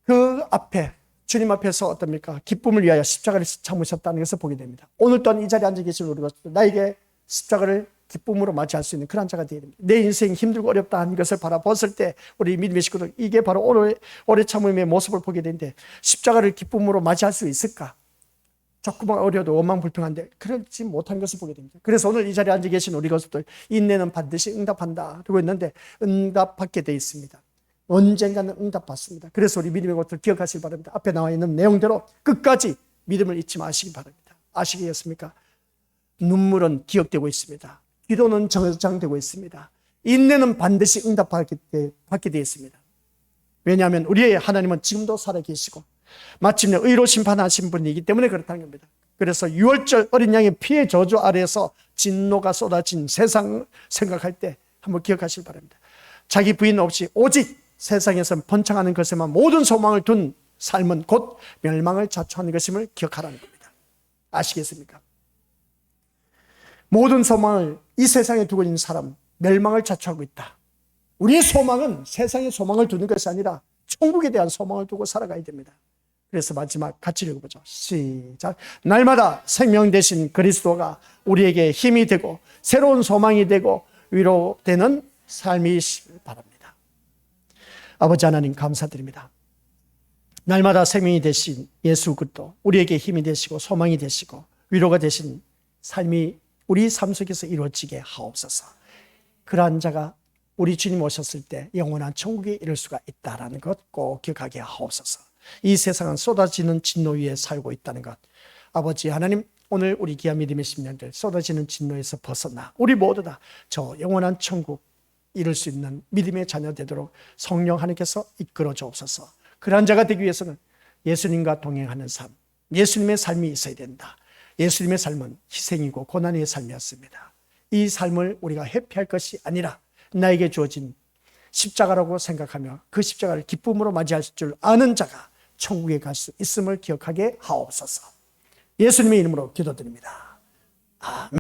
Speaker 1: 그 앞에 주님 앞에서 어떻습니까? 기쁨을 위하여 십자가를 참으셨다는 것을 보게 됩니다. 오늘 또한 이 자리에 앉아 계신 우리 것들, 나에게 십자가를 기쁨으로 맞이할 수 있는 그런 자가 되어야 됩니다. 내 인생 힘들고 어렵다 하는 것을 바라봤을 때 우리 믿음의 식구들, 이게 바로 오래 참음의 모습을 보게 되는데 십자가를 기쁨으로 맞이할 수 있을까? 조금만 어려도 원망불평한데 그렇지 못한 것을 보게 됩니다. 그래서 오늘 이 자리에 앉아 계신 우리 것들, 인내는 반드시 응답한다 그러고 있는데 응답받게 되어 있습니다. 언젠가는 응답받습니다. 그래서 우리 믿음의 것들 기억하시기 바랍니다. 앞에 나와 있는 내용대로 끝까지 믿음을 잊지 마시기 바랍니다. 아시겠습니까? 눈물은 기억되고 있습니다. 기도는 저장되고 있습니다. 인내는 반드시 응답받게 되어 있습니다. 왜냐하면 우리의 하나님은 지금도 살아계시고 마침내 의로 심판하신 분이기 때문에 그렇다는 겁니다. 그래서 유월절 어린 양의 피의 저주 아래에서 진노가 쏟아진 세상을 생각할 때 한번 기억하시기 바랍니다. 자기 부인 없이 오직 세상에서 번창하는 것에만 모든 소망을 둔 삶은 곧 멸망을 자초하는 것임을 기억하라는 겁니다. 아시겠습니까? 모든 소망을 이 세상에 두고 있는 사람, 멸망을 자초하고 있다. 우리의 소망은 세상에 소망을 두는 것이 아니라 천국에 대한 소망을 두고 살아가야 됩니다. 그래서 마지막 같이 읽어보죠. 시작. 날마다 생명 되신 그리스도가 우리에게 힘이 되고 새로운 소망이 되고 위로되는 삶이시길 바랍니다. 아버지 하나님 감사드립니다. 날마다 생명이 되신 예수 그리스도 우리에게 힘이 되시고 소망이 되시고 위로가 되신 삶이 우리 삶 속에서 이루어지게 하옵소서. 그러한 자가 우리 주님 오셨을 때 영원한 천국에 이를 수가 있다는 것 꼭 기억하게 하옵소서. 이 세상은 쏟아지는 진노 위에 살고 있다는 것, 아버지 하나님, 오늘 우리 귀한 믿음의 심령들 쏟아지는 진노에서 벗어나 우리 모두 다 저 영원한 천국 이룰 수 있는 믿음의 자녀 되도록 성령 하나님께서 이끌어 주옵소서. 그러한 자가 되기 위해서는 예수님과 동행하는 삶, 예수님의 삶이 있어야 된다. 예수님의 삶은 희생이고 고난의 삶이었습니다. 이 삶을 우리가 회피할 것이 아니라 나에게 주어진 십자가라고 생각하며 그 십자가를 기쁨으로 맞이할 줄 아는 자가 천국에 갈 수 있음을 기억하게 하옵소서. 예수님의 이름으로 기도드립니다. 아멘.